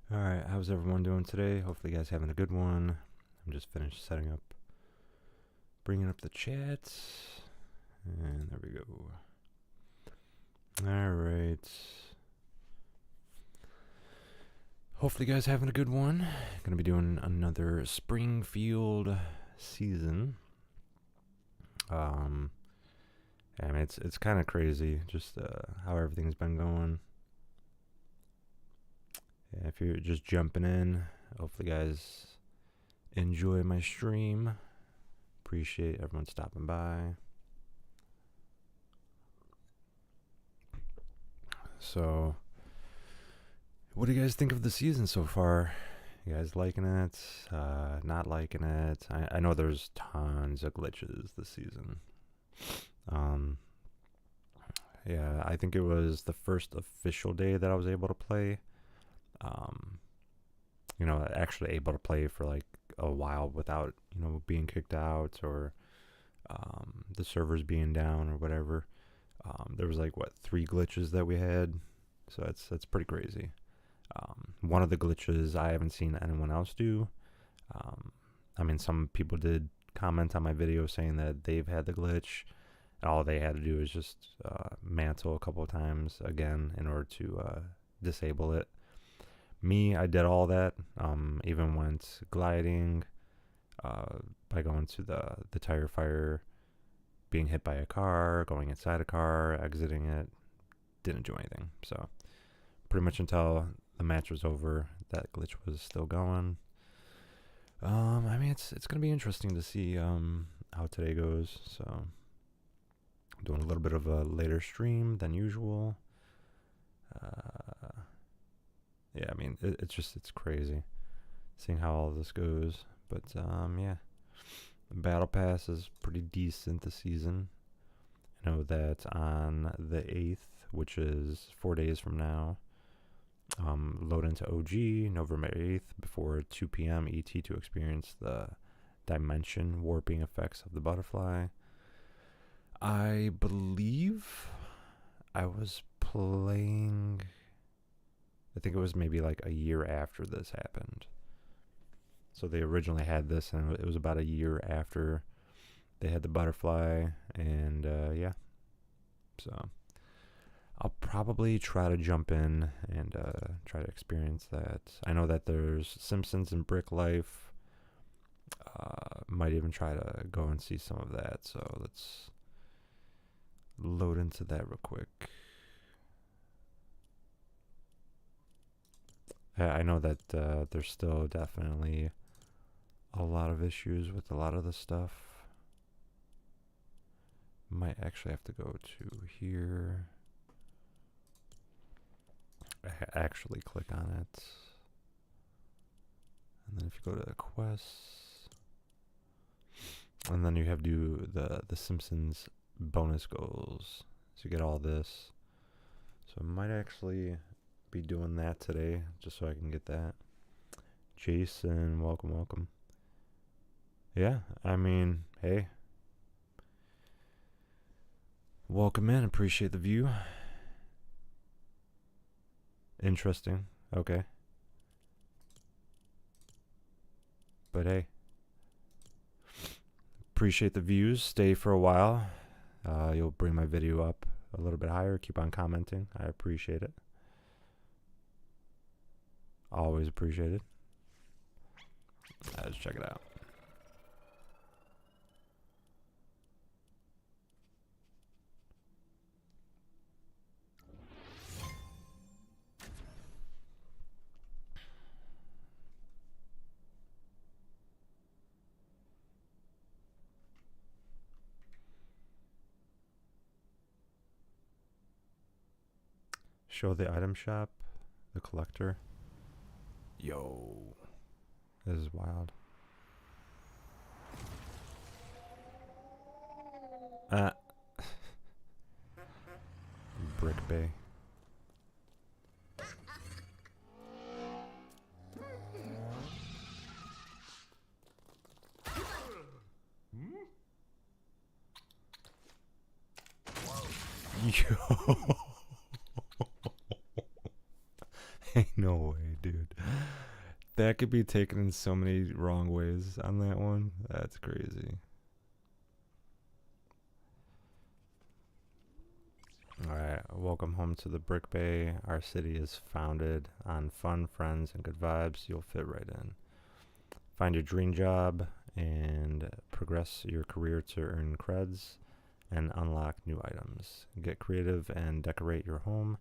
Alright, how's everyone doing today? Hopefully you guys having a good one. I'm just finished setting up, bringing up the chat, and there we go. Alright. Hopefully you guys having a good one. Gonna be doing another Springfield season. I mean, it's kind of crazy, just how everything's been going. Yeah, if you're just jumping in, hopefully you guys enjoy my stream. Appreciate everyone stopping by. So, what do you guys think of the season so far? You guys liking it? Not liking it? I know there's tons of glitches this season. Yeah, I think it was the first official day that I was able to play. Actually able to play for like a while without, being kicked out or the servers being down or whatever. There was like 3 glitches that we had, so that's pretty crazy. One of the glitches I haven't seen anyone else do. I mean, some people did comment on my video saying that they've had the glitch, and all they had to do is just mantle a couple of times again in order to disable it. Me, I did all that. Even went gliding by going to the tire fire, being hit by a car, going inside a car, exiting it. Didn't do anything. So pretty much until the match was over, that glitch was still going. I mean, it's gonna be interesting to see how today goes. So I'm doing a little bit of a later stream than usual. Yeah, I mean, it's crazy seeing how all this goes. But yeah, the battle pass is pretty decent this season. I know that on the 8th, which is 4 days from now, load into OG November 8th before 2 p.m. ET to experience the dimension warping effects of the butterfly. I believe I was playing, I think it was maybe like a year after this happened. So they originally had this, and it was about a year after they had the butterfly, and yeah. So I'll probably try to jump in and try to experience that. I know that there's Simpsons and Brick Life. Might even try to go and see some of that. So let's load into that real quick. I know that there's still definitely a lot of issues with a lot of the stuff. Might actually have to go to here. Actually click on it. And then if you go to the quests, and then you have to do the Simpsons bonus goals. So you get all this. So I might actually be doing that today, just so I can get that. Jason, welcome. Yeah, I mean, hey. Welcome in, appreciate the view. Interesting, okay. But hey, appreciate the views, stay for a while. You'll bring my video up a little bit higher, keep on commenting, I appreciate it. Always appreciate it. Let's check it out. Show the item shop, the collector. Yo, this is wild. Brick Bay. Yo. Ain't no way, dude. That could be taken in so many wrong ways on that one. That's crazy. Alright, welcome home to the Brick Bay. Our city is founded on fun, friends, and good vibes. You'll fit right in. Find your dream job and progress your career to earn creds and unlock new items. Get creative and decorate your home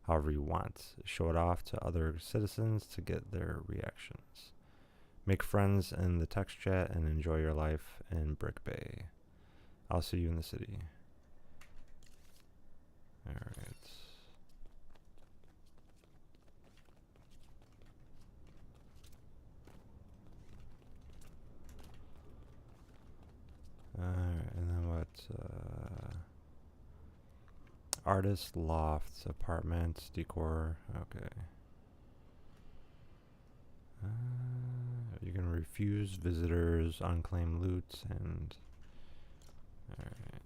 however you want. Show it off to other citizens to get their reactions. Make friends in the text chat and enjoy your life in Brick Bay. I'll see you in the city. Alright. Alright, and then what? Artist, lofts, apartments, decor. Okay. You can refuse visitors, unclaimed loot, and... Alright.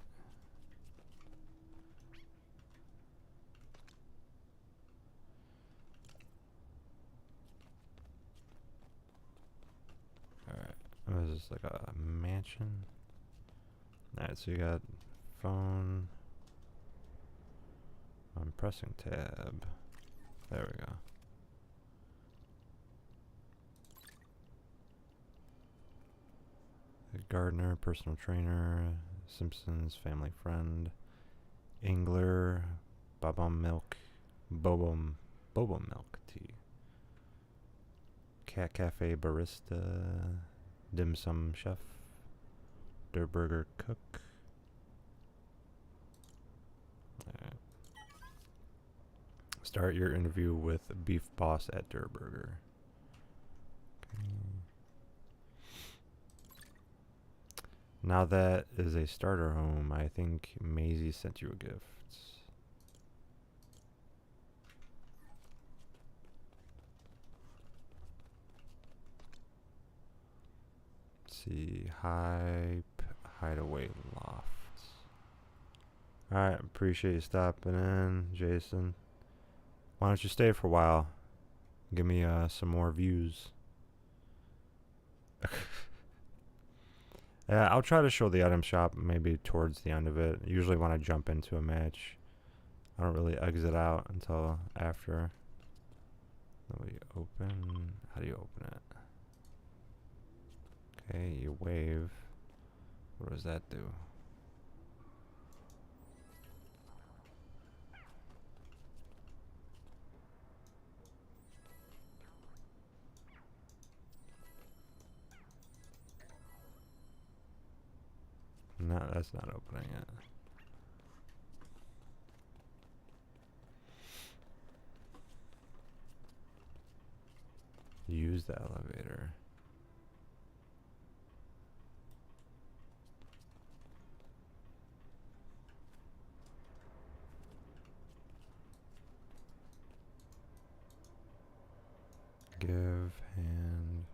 Alright. What is this, like a mansion? Alright, so you got phone. I'm pressing tab. There we go. Gardener, personal trainer, Simpsons, family friend, Angler, bobo milk tea, cat cafe barista, dim sum chef, Durburger cook. Alright. Start your interview with beef boss at Durburger. Now that is a starter home, I think Maisie sent you a gift. Let's see, hideaway lofts. Alright, appreciate you stopping in, Jason. Why don't you stay for a while? Give me some more views. Yeah, I'll try to show the item shop maybe towards the end of it. Usually when I jump into a match, I don't really exit out until after. Then we open. How do you open it? Okay, you wave. What does that do? No, that's not opening it. Use the elevator. Give hand.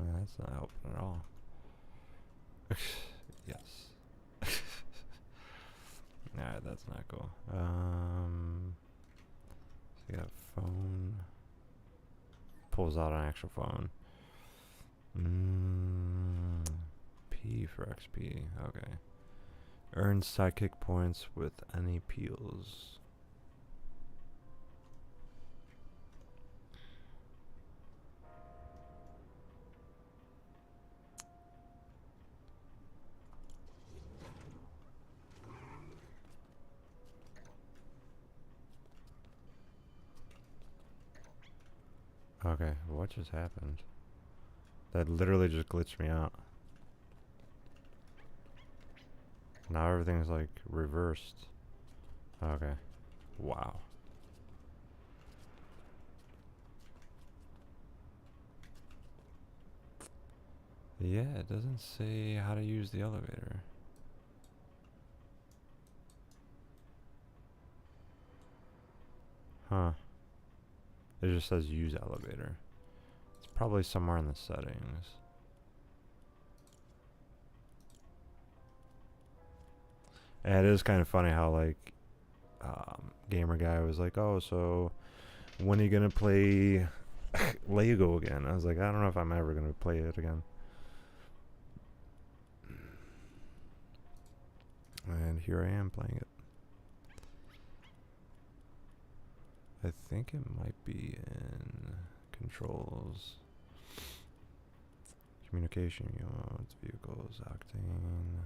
That's not open at all. Yes. Alright, that's not cool. So you got phone. Pulls out an actual phone. P for XP. Okay. Earn sidekick points with any peels. Okay, what just happened? That literally just glitched me out. Now everything's like reversed. Okay. Wow. Yeah, it doesn't say how to use the elevator. Huh. It just says use elevator. It's probably somewhere in the settings. And it is kind of funny how, like, gamer guy was like, oh, so when are you gonna play Lego again? I was like, I don't know if I'm ever gonna play it again. And here I am playing it. I think it might be in controls, communication units, vehicles, octane.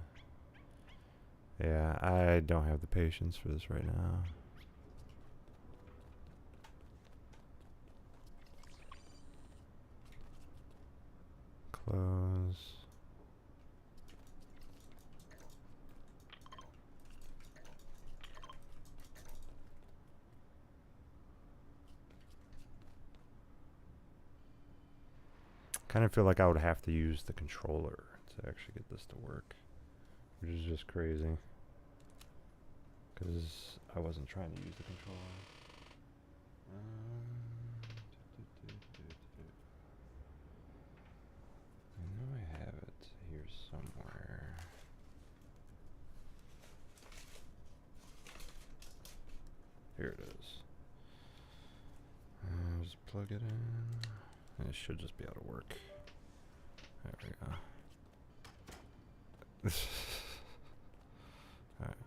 Yeah, I don't have the patience for this right now. Close. Kind of feel like I would have to use the controller to actually get this to work, which is just crazy because I wasn't trying to use the controller. I know I have it here somewhere. Here it is. Just plug it in. And it should just be able to work. There we go. Alright.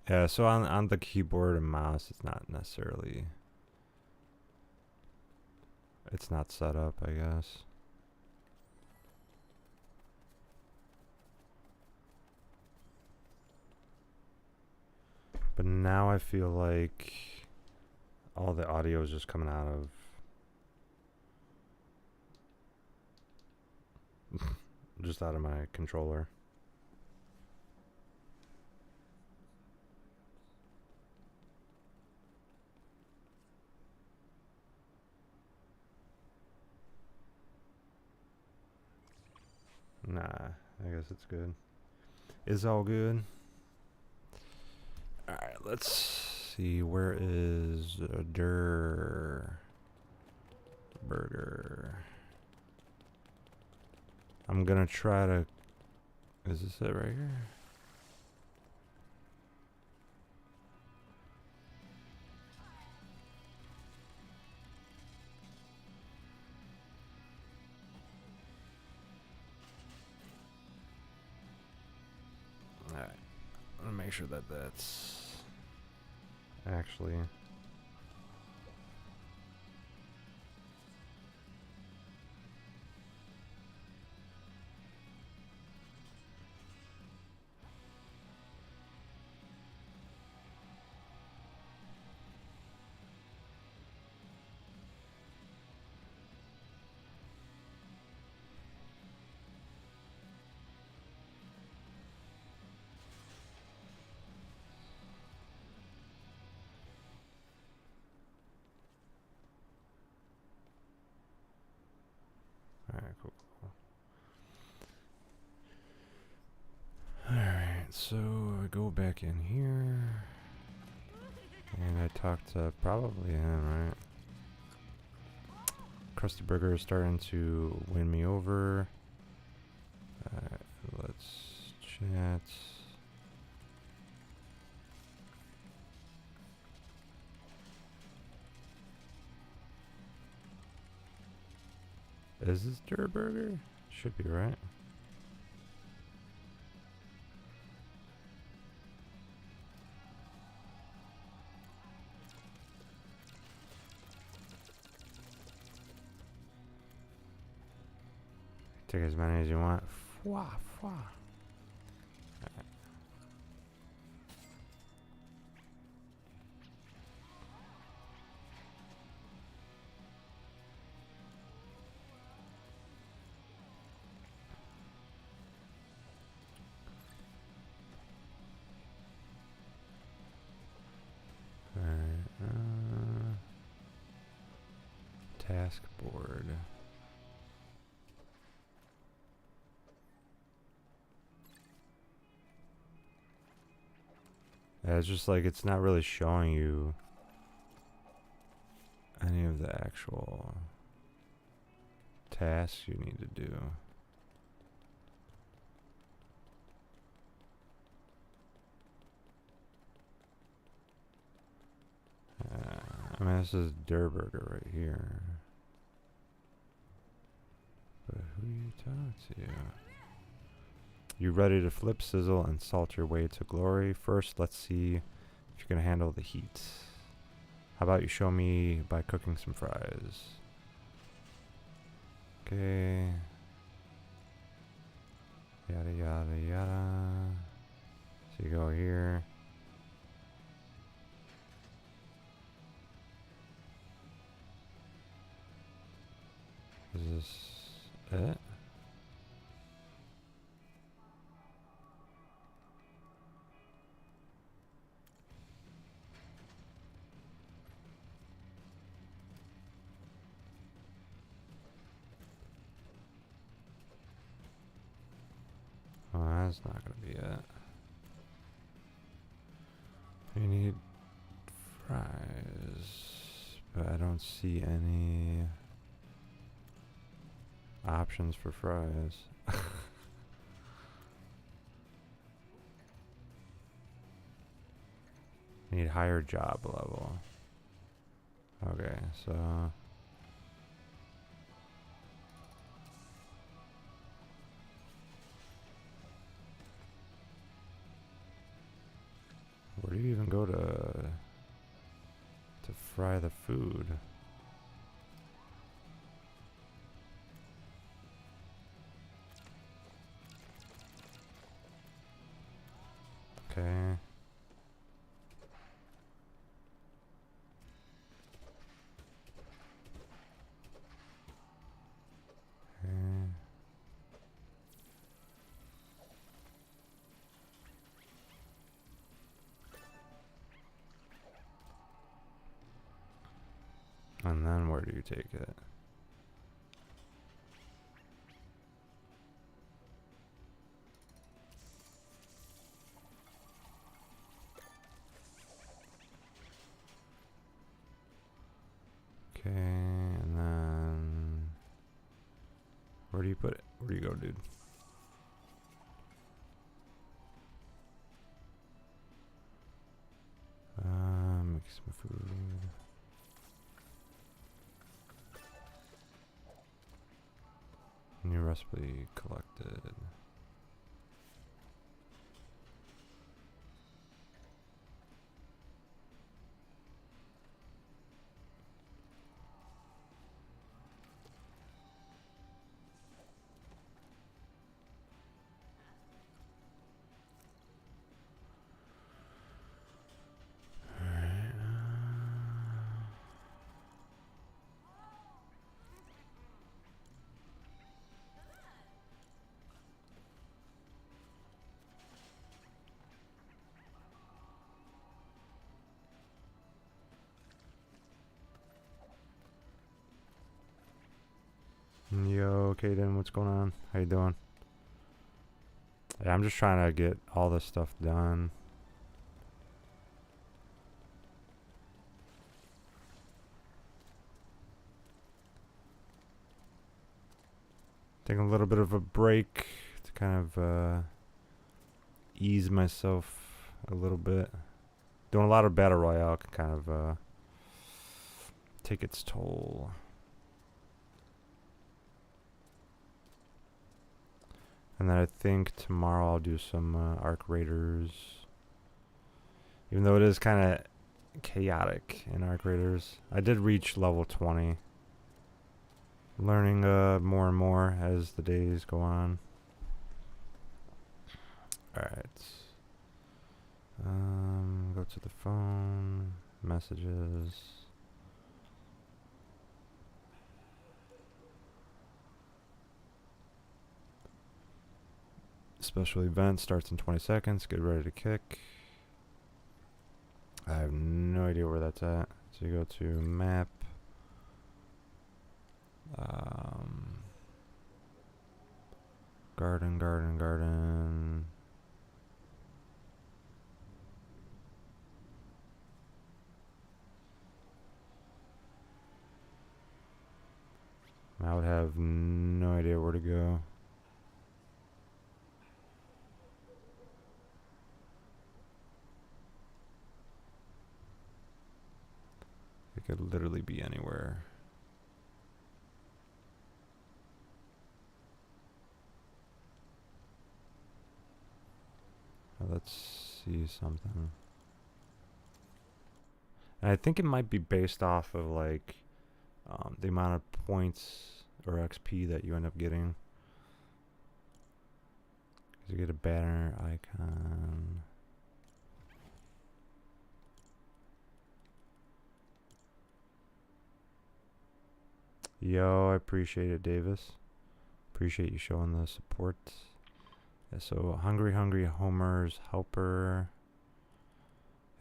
Yeah, so on the keyboard and mouse, it's not necessarily... It's not set up, I guess. But now I feel like all the audio is just coming out of just out of my controller. Nah, I guess it's good. It's all good. Alright, let's see. Where is Burger? I'm gonna try to... Is this it right here? Alright. I'm gonna make sure that that's... actually... Alright, cool. Alright, so I go back in here. And I talked to probably him, right? Krusty Burger is starting to win me over. Alright, let's chat. Is this Burger? Should be, right? Take as many as you want. Fwa, fwa. task board. Yeah, it's just like it's not really showing you any of the actual tasks you need to do. I mean, this is Durburger right here. But who do you talk to? You ready to flip, sizzle, and salt your way to glory? First, let's see if you can handle the heat. How about you show me by cooking some fries? Okay. Yada yada yada. So you go here. Is this it? Oh, that's not gonna be it. We need fries, but I don't see any options for fries. Need higher job level. Okay, so where do you even go to fry the food? Okay. And then where do you take it? Okay, and then where do you put it? Where do you go, dude? Make some food. New recipe collected. Yo, Kaden, what's going on? How you doing? Yeah, I'm just trying to get all this stuff done. Taking a little bit of a break to kind of ease myself a little bit. Doing a lot of Battle Royale can kind of take its toll. And then I think tomorrow I'll do some Arc Raiders. Even though it is kind of chaotic in Arc Raiders. I did reach level 20. Learning more and more as the days go on. Alright. Go to the phone. Messages. Special event starts in 20 seconds. Get ready to kick. I have no idea where that's at. So you go to map. Um, garden. I would have no idea where to go. It could literally be anywhere. Let's see something. And I think it might be based off of like the amount of points or XP that you end up getting. You get a banner icon. Yo, I appreciate it, Davis. Appreciate you showing the support. Yeah, so Hungry Homer's Helper.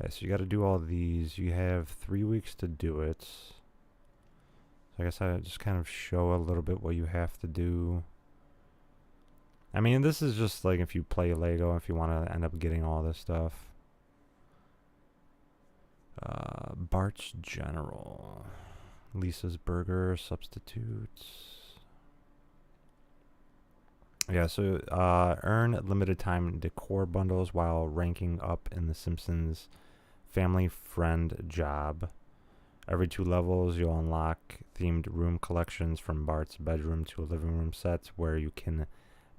Yeah, so you got to do all these. You have 3 weeks to do it. So I guess I just kind of show a little bit what you have to do. I mean, this is just like if you play Lego, if you want to end up getting all this stuff. Bart's General. Lisa's Burger substitutes. Yeah, so earn limited time decor bundles while ranking up in the Simpsons family friend job. Every 2 levels, you'll unlock themed room collections from Bart's bedroom to a living room set where you can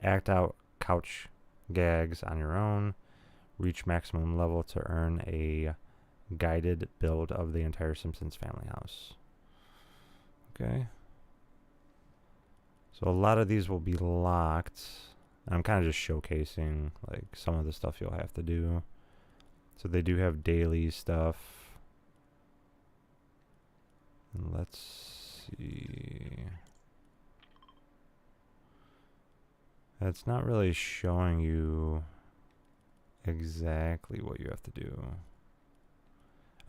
act out couch gags on your own. Reach maximum level to earn a guided build of the entire Simpsons family house. Okay. So a lot of these will be locked. And I'm kind of just showcasing like some of the stuff you'll have to do. So they do have daily stuff. And let's see. It's not really showing you exactly what you have to do.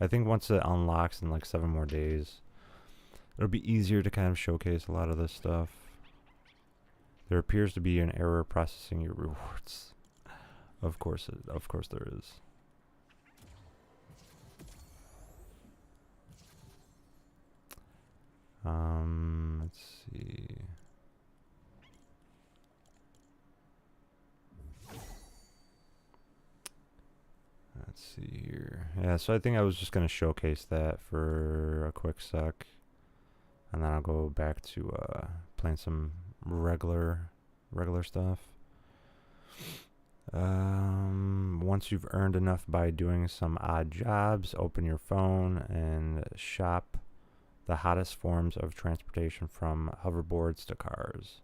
I think once it unlocks in like 7 more days, it'll be easier to kind of showcase a lot of this stuff. There appears to be an error processing your rewards. Of course there is. Let's see. Let's see here. Yeah, so I think I was just gonna showcase that for a quick sec, and then I'll go back to playing some regular stuff. Once you've earned enough by doing some odd jobs, open your phone and shop the hottest forms of transportation from hoverboards to cars.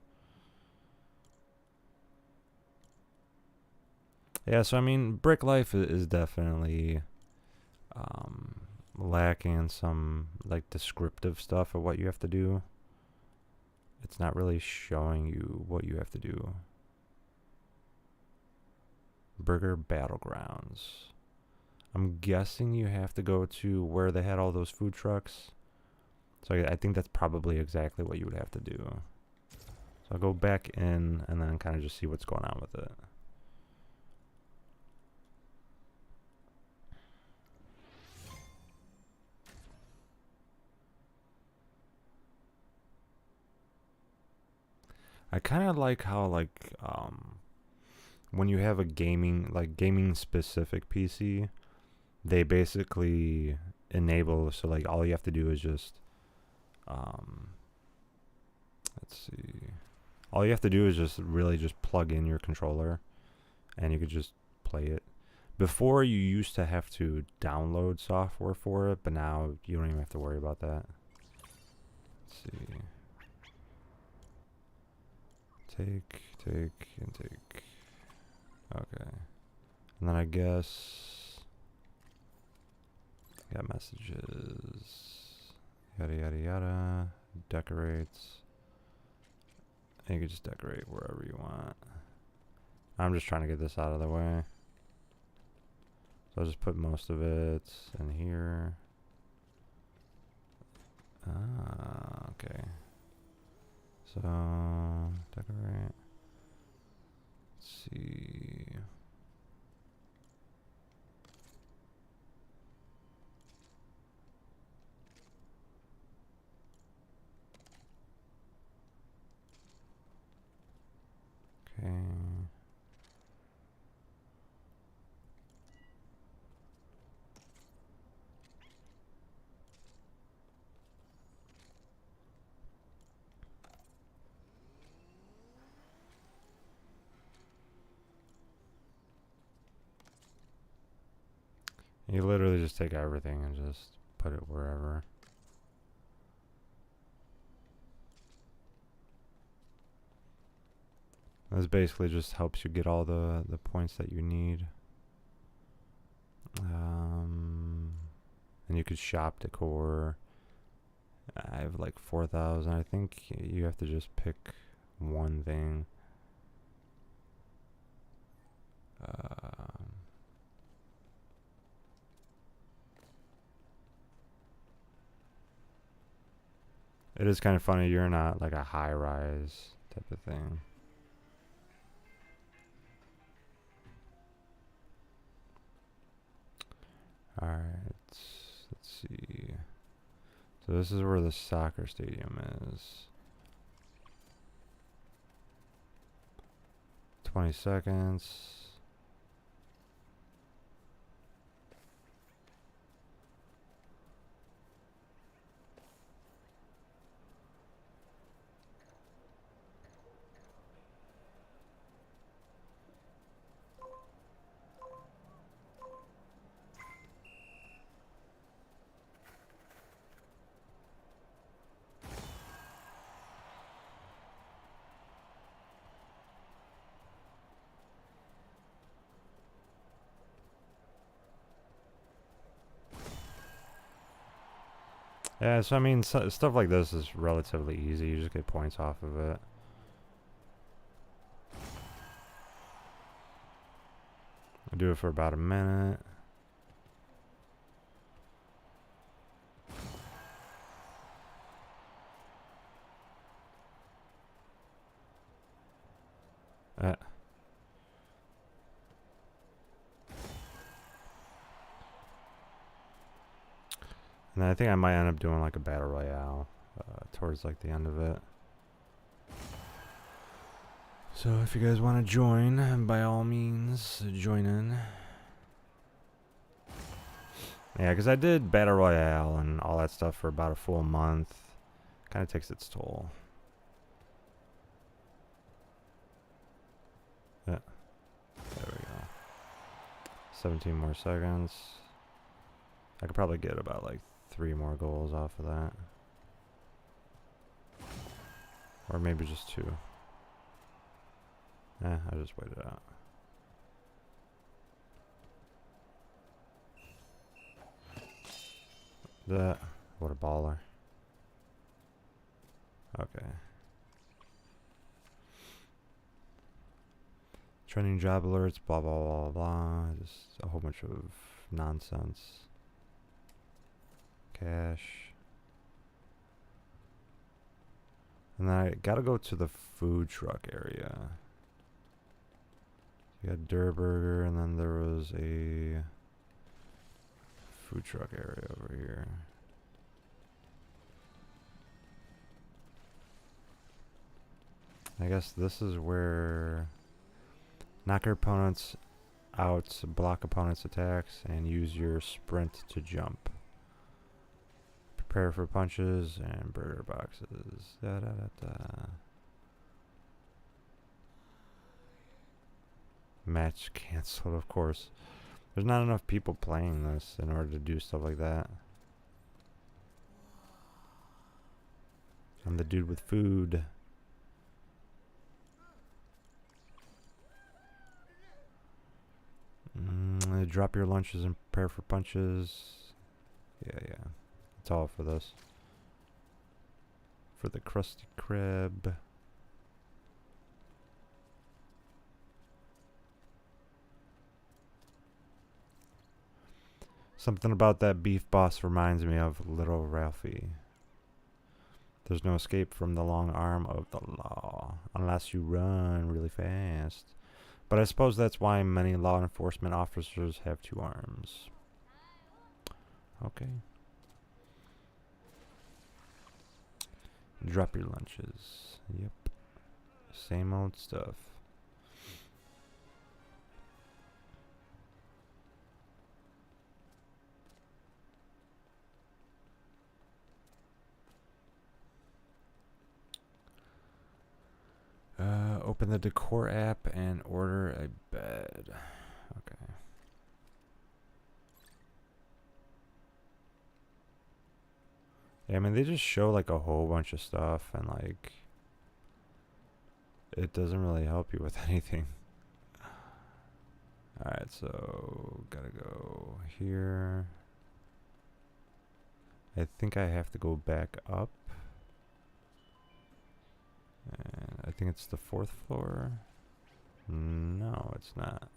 Yeah, so I mean, Brick Life is definitely lacking in some like descriptive stuff of what you have to do. It's not really showing you what you have to do. Burger Battlegrounds. I'm guessing you have to go to where they had all those food trucks. So I think that's probably exactly what you would have to do. So I'll go back in and then kind of just see what's going on with it. I kind of like how like when you have a gaming specific PC, they basically enable, so like all you have to do is just let's see. All you have to do is just really just plug in your controller and you could just play it. Before you used to have to download software for it, but now you don't even have to worry about that. Let's see. Take, and take. Okay. And then I guess got messages. Yada yada yada. Decorates. And you can just decorate wherever you want. I'm just trying to get this out of the way. So I'll just put most of it in here. Ah, okay. So, decorate. Let's see. Okay. You literally just take everything and just put it wherever. This basically just helps you get all the points that you need. And you could shop decor. I have like 4,000. I think you have to just pick one thing. It is kind of funny. You're not like a high-rise type of thing. Alright, let's see. So this is where the soccer stadium is. 20 seconds. Yeah, so I mean, stuff like this is relatively easy. You just get points off of it. I'll do it for about a minute. And I think I might end up doing like a battle royale towards like the end of it. So if you guys want to join, by all means, join in. Yeah, because I did battle royale and all that stuff for about a full month. Kind of takes its toll. Yeah. There we go. 17 more seconds. I could probably get about like 3 more goals off of that. Or maybe just 2. I'll just wait it out. What a baller. Okay. Trending job alerts, blah, blah, blah, blah. Just a whole bunch of nonsense. Cash. And then I gotta go to the food truck area. You got Durburger, and then there was a food truck area over here. I guess this is where knock your opponents out, block opponents' attacks, and use your sprint to jump. Prepare for punches and burger boxes. Da, da, da, da. Match canceled, of course. There's not enough people playing this in order to do stuff like that. I'm the dude with food. Drop your lunches and prepare for punches. Yeah. It's all for this. For the Krusty Krab. Something about that beef boss reminds me of Little Ralphie. There's no escape from the long arm of the law unless you run really fast. But I suppose that's why many law enforcement officers have two arms. Okay. Drop your lunches. Yep. Same old stuff. Open the decor app and order a bed. Okay. Yeah, I mean, they just show like a whole bunch of stuff and like it doesn't really help you with anything. Alright, so gotta go here. I think I have to go back up. And I think it's the 4th floor. No, it's not.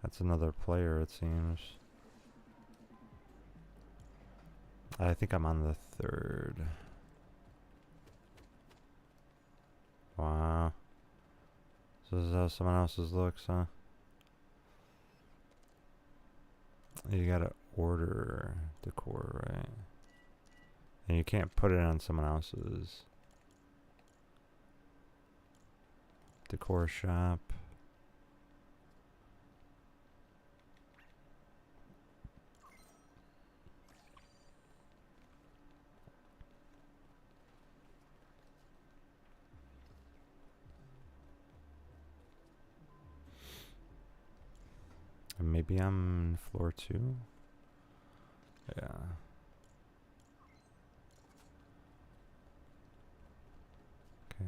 That's another player, it seems. I think I'm on the 3rd. Wow. So this is how someone else's looks, huh? You gotta order decor, right? And you can't put it on someone else's. Decor shop. And maybe I'm floor 2? Yeah. Okay.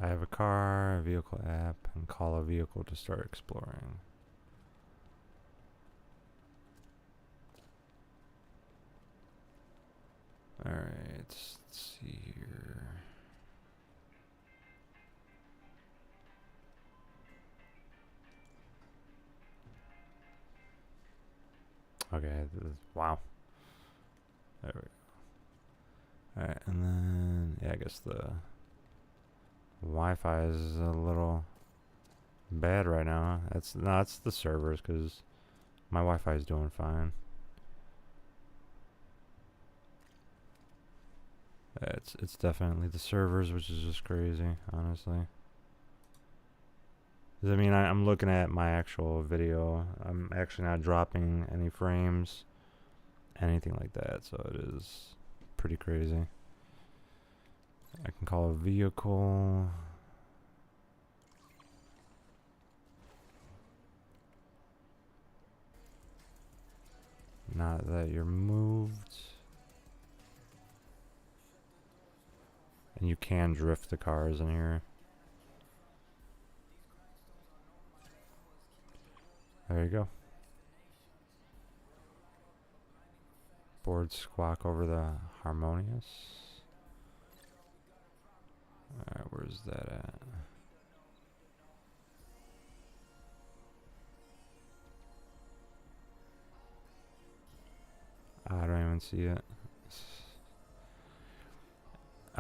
I have a car, a vehicle app, and call a vehicle to start exploring. Alright, let's see here. Okay, wow. There we go. Alright, and then, yeah, I guess the Wi-Fi is a little bad right now. It's the servers, because my Wi-Fi is doing fine. It's definitely the servers, which is just crazy, honestly. 'Cause I mean, I'm looking at my actual video. I'm actually not dropping any frames, anything like that, so it is pretty crazy. I can call a vehicle. Not that you're moved. And you can drift the cars in here. There you go. Boards squawk over the harmonious. Alright, where's that at? I don't even see it.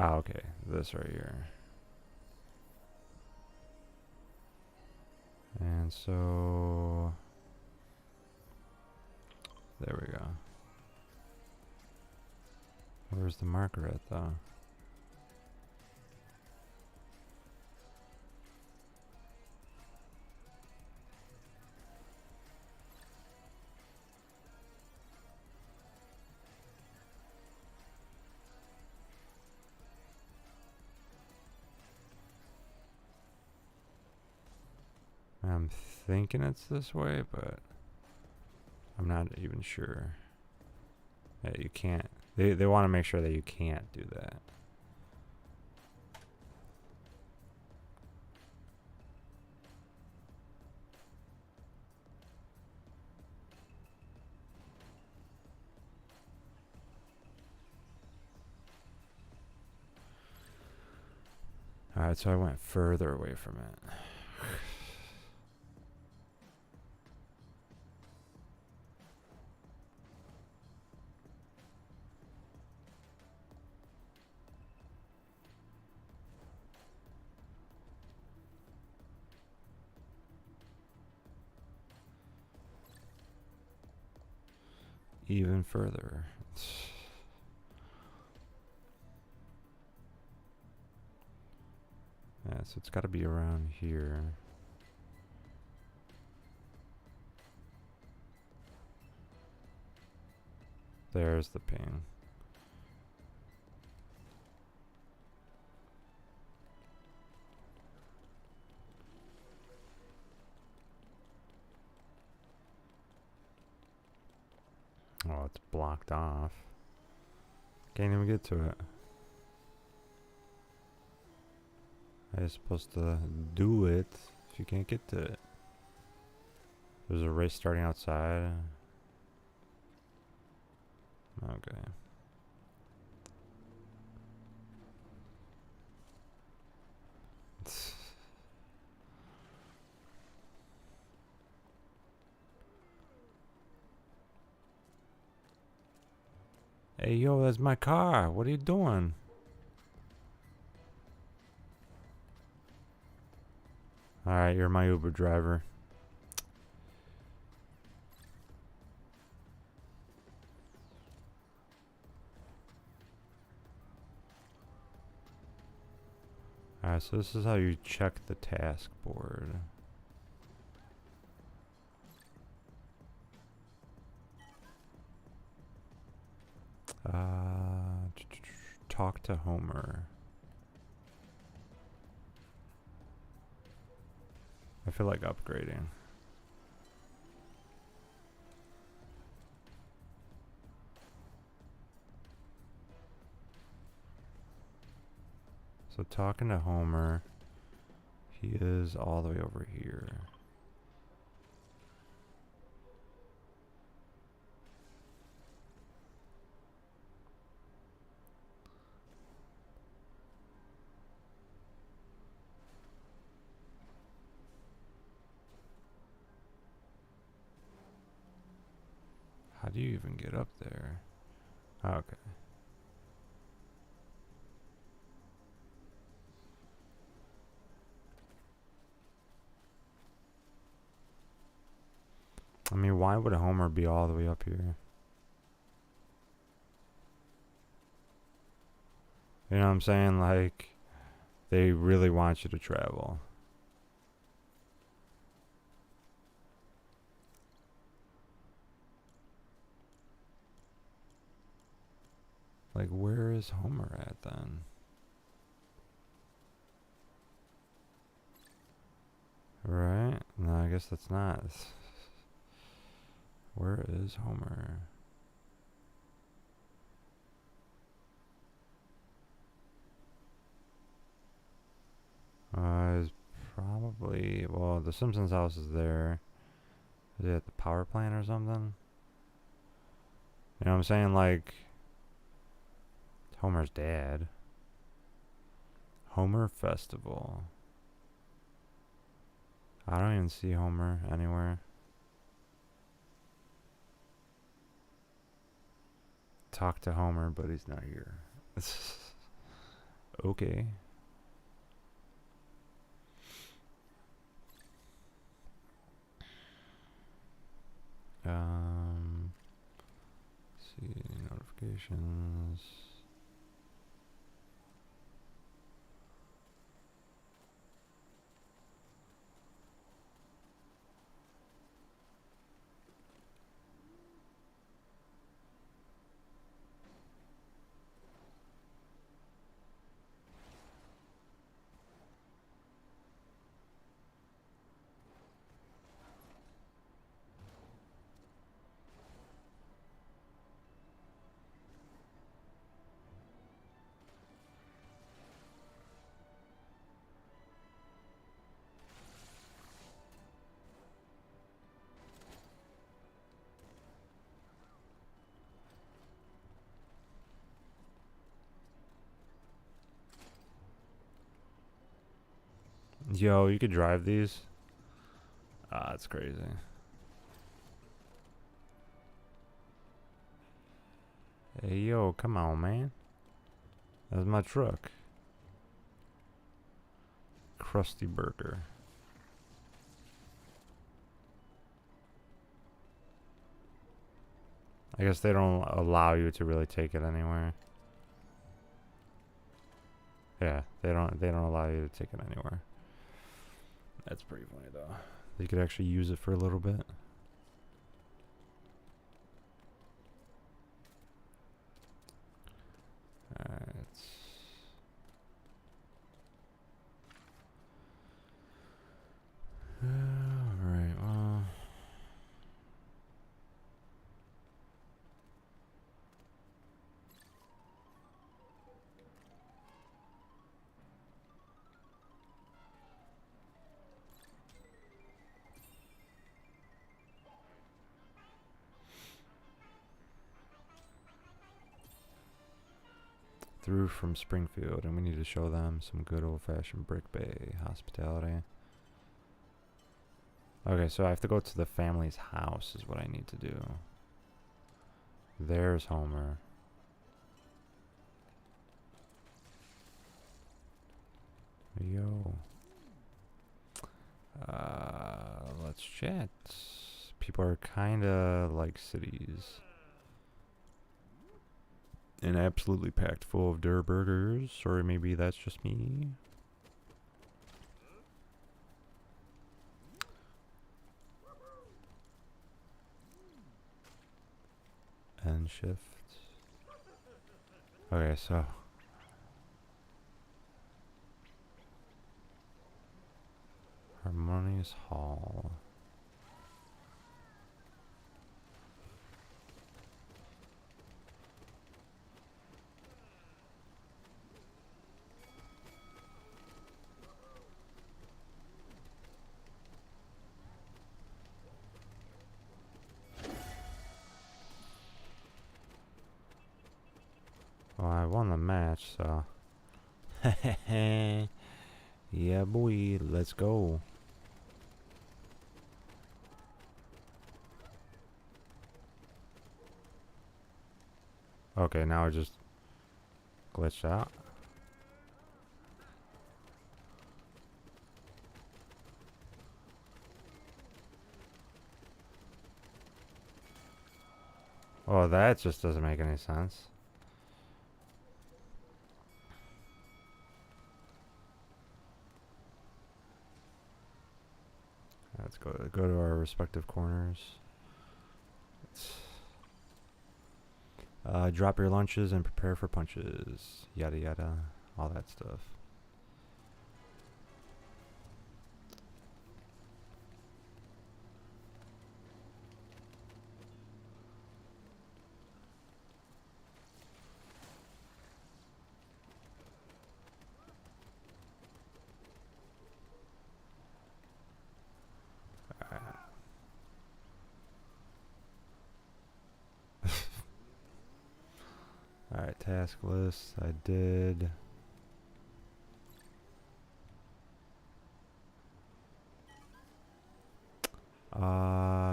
Ah, okay. This right here. And so there we go. Where's the marker at though? I'm thinking it's this way, but I'm not even sure. Yeah, you can't. They want to make sure that you can't do that. Alright, so I went further away from it. Even further. Yeah, so it's got to be around here. There's the ping. Oh, it's blocked off. Can't even get to it. I was supposed to do it if you can't get to it. There's a race starting outside. Okay. Hey, yo, that's my car. What are you doing? Alright, you're my Uber driver. Alright, so this is how you check the task board. Talk to Homer. I feel like upgrading. So talking to Homer, he is all the way over here. How do you even get up there? Oh, okay. I mean, why would Homer be all the way up here? You know what I'm saying? Like, they really want you to travel. Like, where is Homer at then? Right? No, I guess that's not. Where is Homer? Is probably, well, the Simpsons house is there. Is it at the power plant or something? You know what I'm saying? Like, Homer's dad. Homer Festival. I don't even see Homer anywhere. Talk to Homer, but he's not here. Okay. See notifications. Yo, you could drive these? Ah, that's crazy. Hey, yo, come on, man. That's my truck. Krusty Burger. I guess they don't allow you to really take it anywhere. Yeah, they don't allow you to take it anywhere. That's pretty funny though. You could actually use it for a little bit. Alright. Alright, well. Through from Springfield, and we need to show them some good old-fashioned Brick Bay hospitality. Okay, so I have to go to the family's house is what I need to do. There's Homer. Yo. Let's chat. People are kinda like cities. And absolutely packed full of Durr burgers, or maybe that's just me. End shift. Okay, so Harmonious Hall. Well, I won the match, so. Yeah, boy, let's go. Okay, now it just glitched out. Oh, that just doesn't make any sense. Let's go to our respective corners. Drop your lunches and prepare for punches. Yada yada, all that stuff. Alright, task list. I did.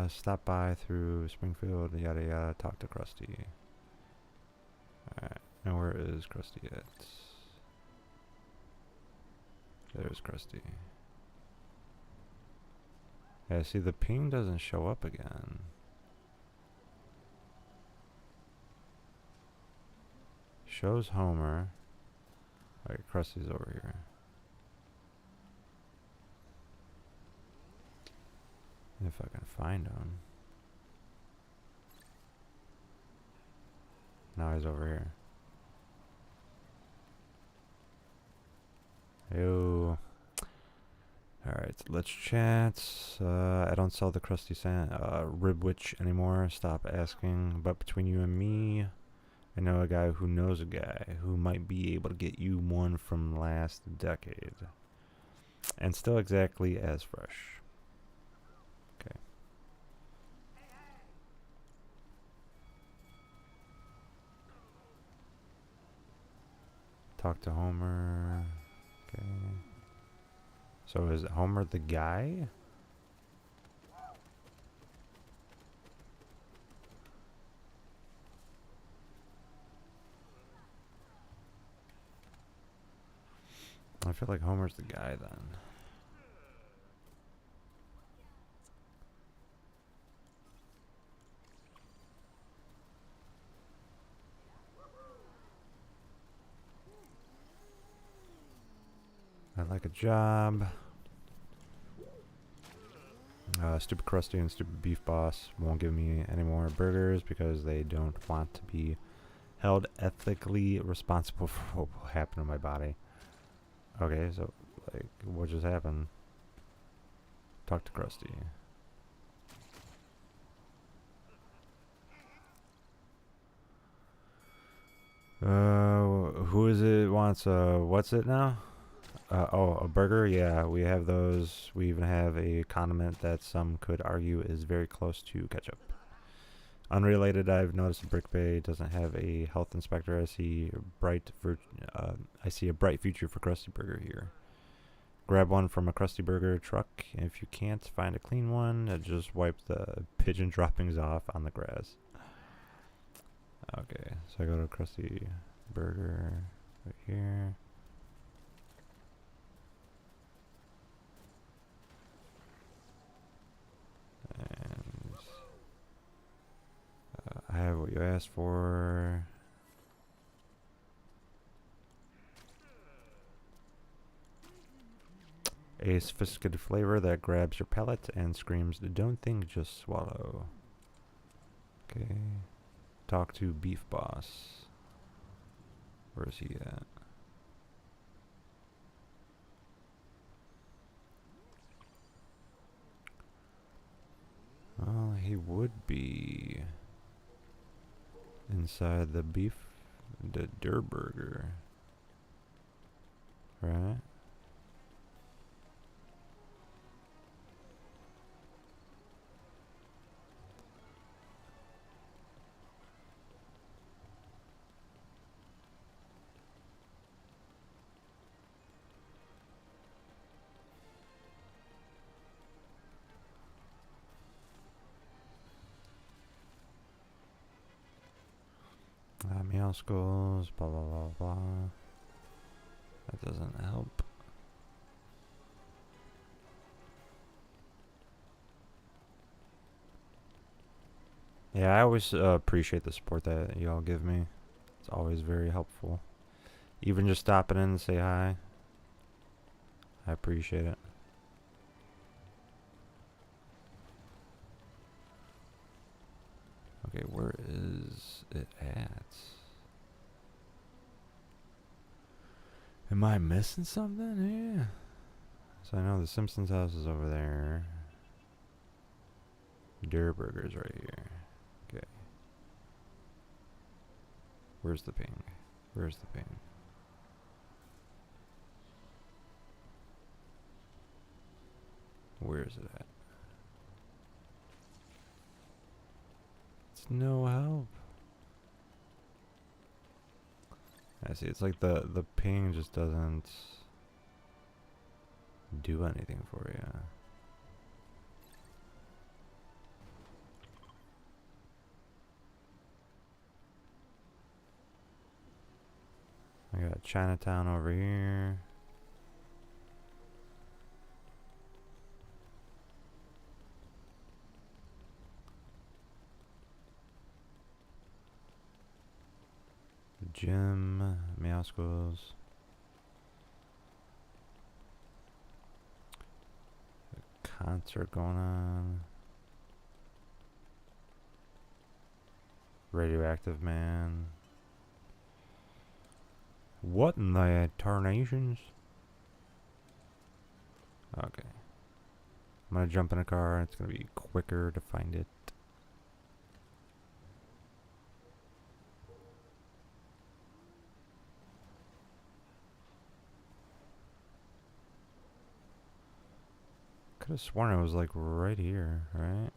Stop by through Springfield, yada yada, talk to Krusty. Alright, now where is Krusty at? There's Krusty. Yeah, see, the ping doesn't show up again. Shows Homer. Alright, Krusty's over here. If I can find him. Now he's over here. Yo. Alright, let's chat. I don't sell the Krusty Ribwich anymore. Stop asking. But between you and me, I know a guy who knows a guy who might be able to get you one from last decade. And still exactly as fresh. Okay. Talk to Homer. Okay. So is Homer the guy? I feel like Homer's the guy then. I like a job. Stupid Krusty and Stupid Beef Boss won't give me any more burgers because they don't want to be held ethically responsible for what will happen to my body. Okay, so, like, what just happened? Talk to Krusty. Who is it wants, what's it now? Oh, a burger? Yeah, we have those. We even have a condiment that some could argue is very close to ketchup. Unrelated, I've noticed Brick Bay doesn't have a health inspector. I see a bright future for Krusty Burger here. Grab one from a Krusty Burger truck. If you can't find a clean one, just wipe the pigeon droppings off on the grass. Okay, so I go to Krusty Burger right here. And I have what you asked for. A sophisticated flavor that grabs your palate and screams, "Don't think, just swallow." Okay. Talk to Beef Boss. Where is he at? Well, he would be inside the Der Burger. Right? Meow skulls, blah blah blah blah. That doesn't help. Yeah, I always appreciate the support that y'all give me. It's always very helpful. Even just stopping in to say hi. I appreciate it. Okay, where is it at? Am I missing something? Yeah. So I know the Simpsons house is over there. Der Burger's right here. Okay. Where's the ping? Where's the ping? Where's it at? It's no help. I see. It's like the ping just doesn't do anything for you. I got Chinatown over here. Gym, meow schools. Concert going on. Radioactive Man. What in the tarnations? Okay. I'm gonna jump in a car. It's gonna be quicker to find it. Could have sworn it was like right here, right?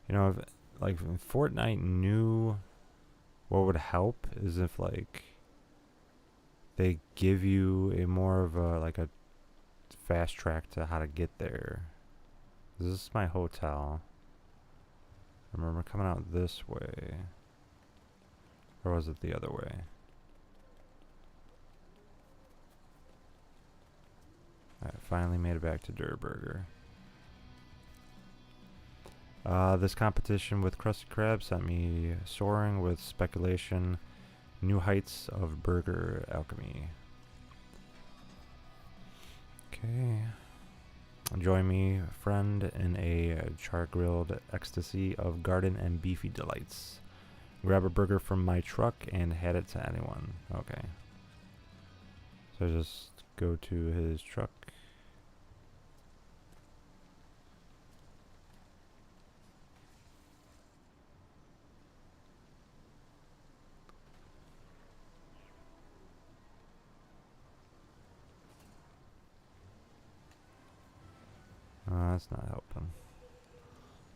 You know, if like if Fortnite knew what would help is if like they give you a more of a like a fast track to how to get there. This is my hotel. I remember coming out this way. Or was it the other way? Alright, finally made it back to Durburger. This competition with Krusty Krab sent me soaring with speculation, new heights of burger alchemy. Okay. Join me, friend, in a char-grilled ecstasy of garden and beefy delights. Grab a burger from my truck and hand it to anyone. Okay. So just go to his truck. That's not helping.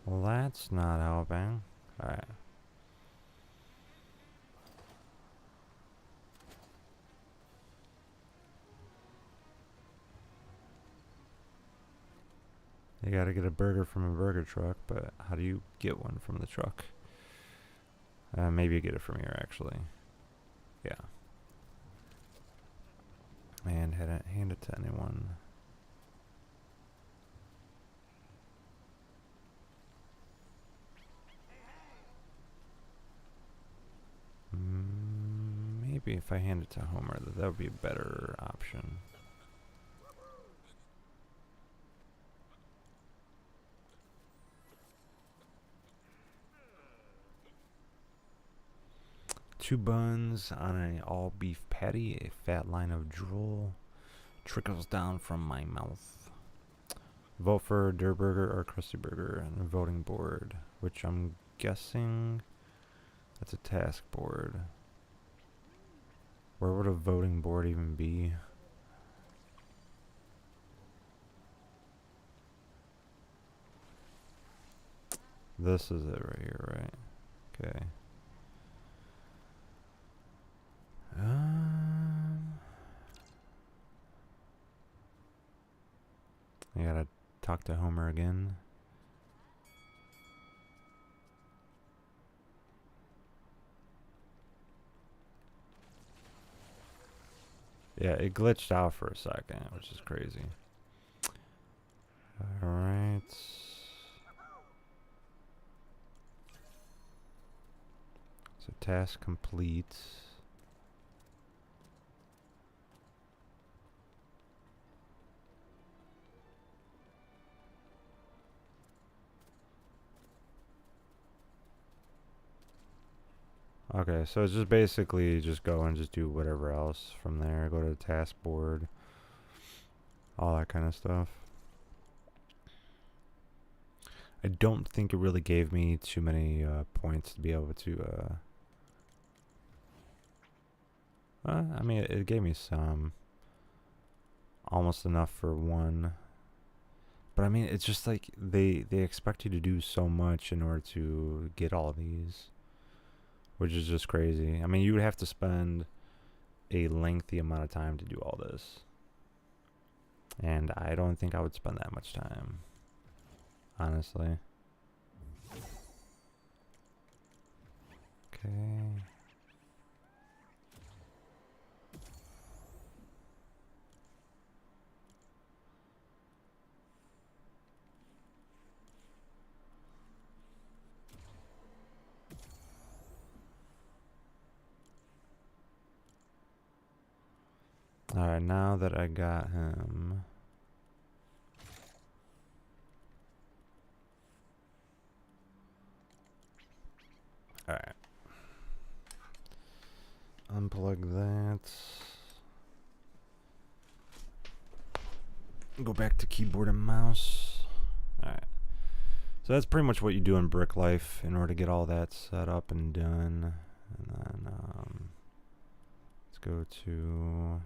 Well, that's not helping. Alright. You gotta get a burger from a burger truck, but how do you get one from the truck? Maybe you get it from here, actually. Yeah. And hand it to anyone. Maybe if I hand it to Homer, that would be a better option. Two buns on an all beef patty, a fat line of drool trickles down from my mouth. Vote for Durburger or Krusty Burger on the voting board, which I'm guessing that's a task board. Where would a voting board even be? This is it right here, right? Okay. I gotta talk to Homer again. Yeah, it glitched out for a second, which is crazy. Alright. So task complete. Okay, so it's just basically just go and just do whatever else from there. Go to the task board. All that kind of stuff. I don't think it really gave me too many points to be able to... I mean, it gave me some. Almost enough for one. But I mean, it's just like they expect you to do so much in order to get all these. Which is just crazy. I mean, you would have to spend a lengthy amount of time to do all this. And I don't think I would spend that much time. Honestly. Okay. Alright, now that I got him... Alright. Unplug that. Go back to keyboard and mouse. Alright. So that's pretty much what you do in Brick Life in order to get all that set up and done. And then, let's go to...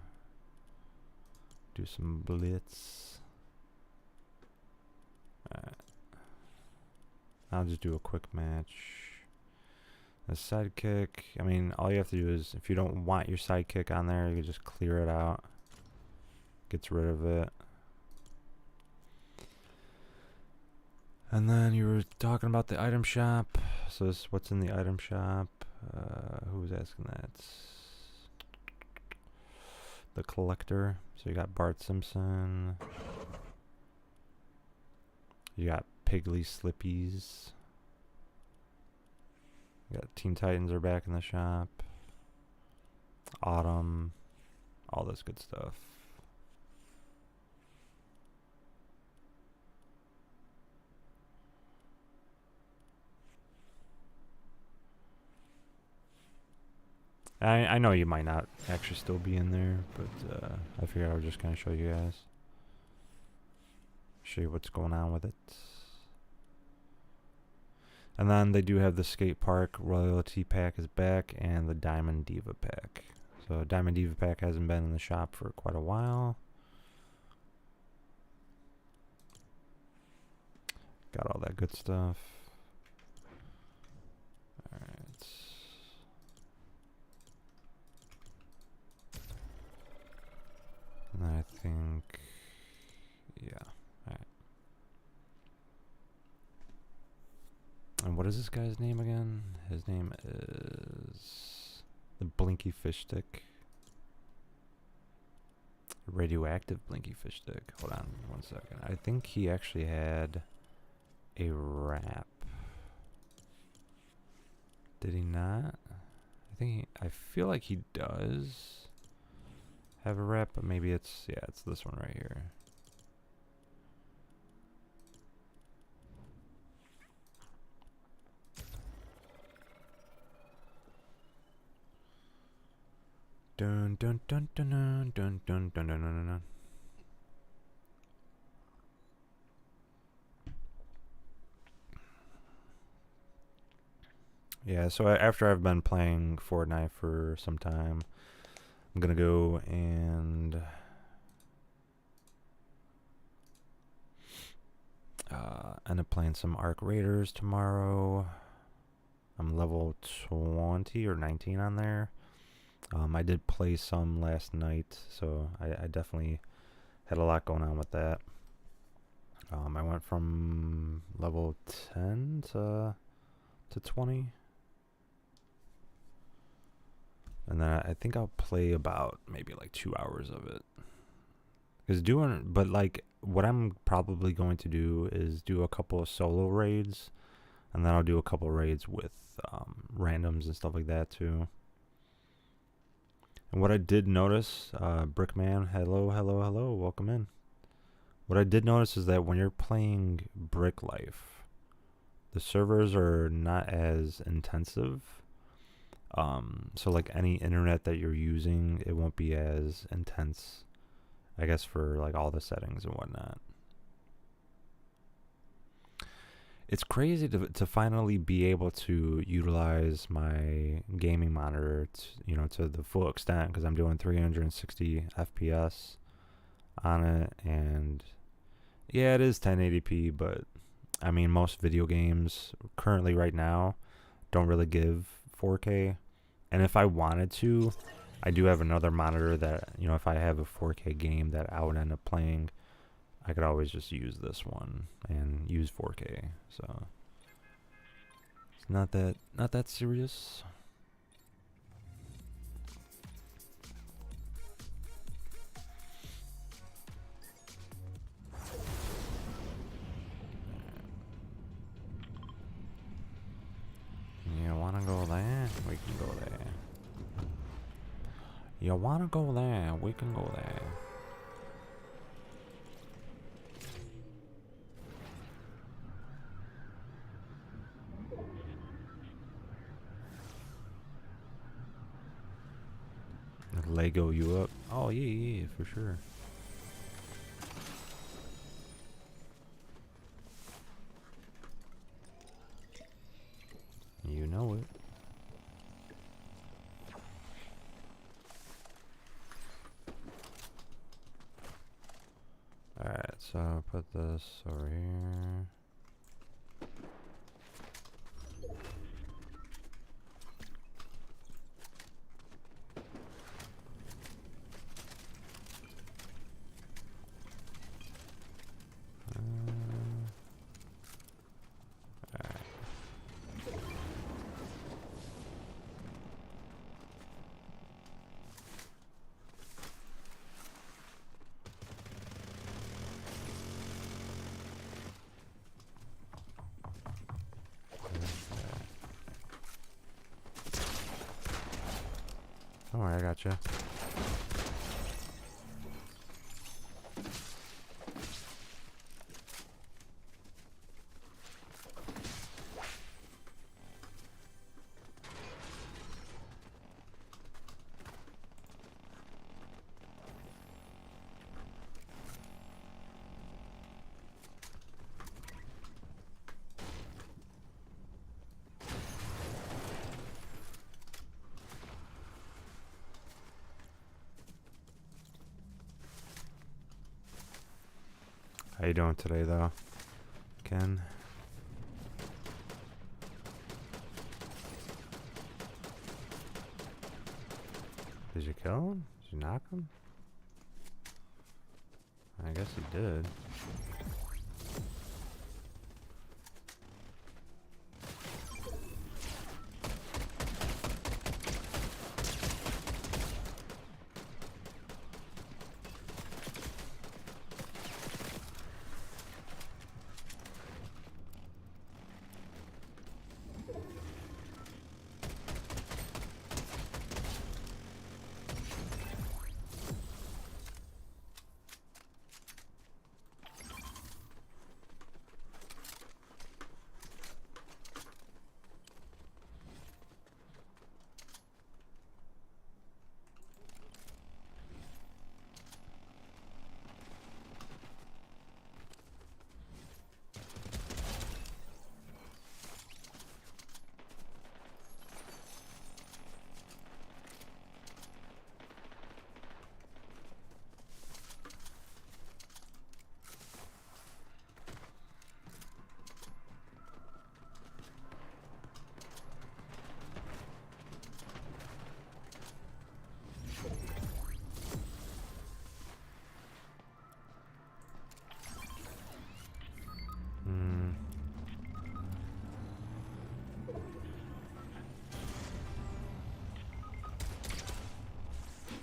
do some blitz. Alright. I'll just do a quick match. A sidekick. I mean, all you have to do is, if you don't want your sidekick on there, you can just clear it out. Gets rid of it. And then you were talking about the item shop. So this is what's in the item shop. Who was asking that? The collector. So you got Bart Simpson. You got Piggly Slippies. You got Teen Titans are back in the shop. Autumn. All this good stuff. I know you might not actually still be in there, but I figured I would just kind of show you guys. Show you what's going on with it. And then they do have the skate park royalty pack is back, and the Diamond Diva pack. So Diamond Diva pack hasn't been in the shop for quite a while. Got all that good stuff. Alright. And I think, yeah. Alright. And what is this guy's name again? His name is the Blinky Fish Stick. Radioactive Blinky Fish Stick. Hold on 1 second. I think he actually had a wrap. Did he not? I feel like he does have a wrap, but maybe it's, yeah, it's this one right here. Dun dun dun dun dun dun dun dun dun dun dun. Yeah, so after I've been playing Fortnite for some time, I'm gonna go and end up playing some Arc Raiders tomorrow. I'm level 20 or 19 on there. I did play some last night, so I definitely had a lot going on with that. I went from level 10 to 20. And then I think I'll play about maybe like 2 hours of it. But like what I'm probably going to do is do a couple of solo raids, and then I'll do a couple of raids with randoms and stuff like that too. And what I did notice, Brickman, hello, welcome in. What I did notice is that when you're playing Brick Life, the servers are not as intensive. So like any internet that you're using, it won't be as intense, I guess, for like all the settings and whatnot. It's crazy to finally be able to utilize my gaming monitor to the full extent, because I'm doing 360 FPS on it, and yeah, it is 1080p, but I mean, most video games currently right now don't really give 4K. And if I wanted to, I do have another monitor that, if I have a 4K game that I would end up playing, I could always just use this one and use 4K. So it's not that serious. You wanna go there? We can go there. You wanna go there? We can go there. Lego you up? Oh yeah, for sure. You know it. Alright, so I'll put this over here. Don't worry, I got you. How you doing today, though, Ken? Did you kill him? Did you knock him? I guess you did.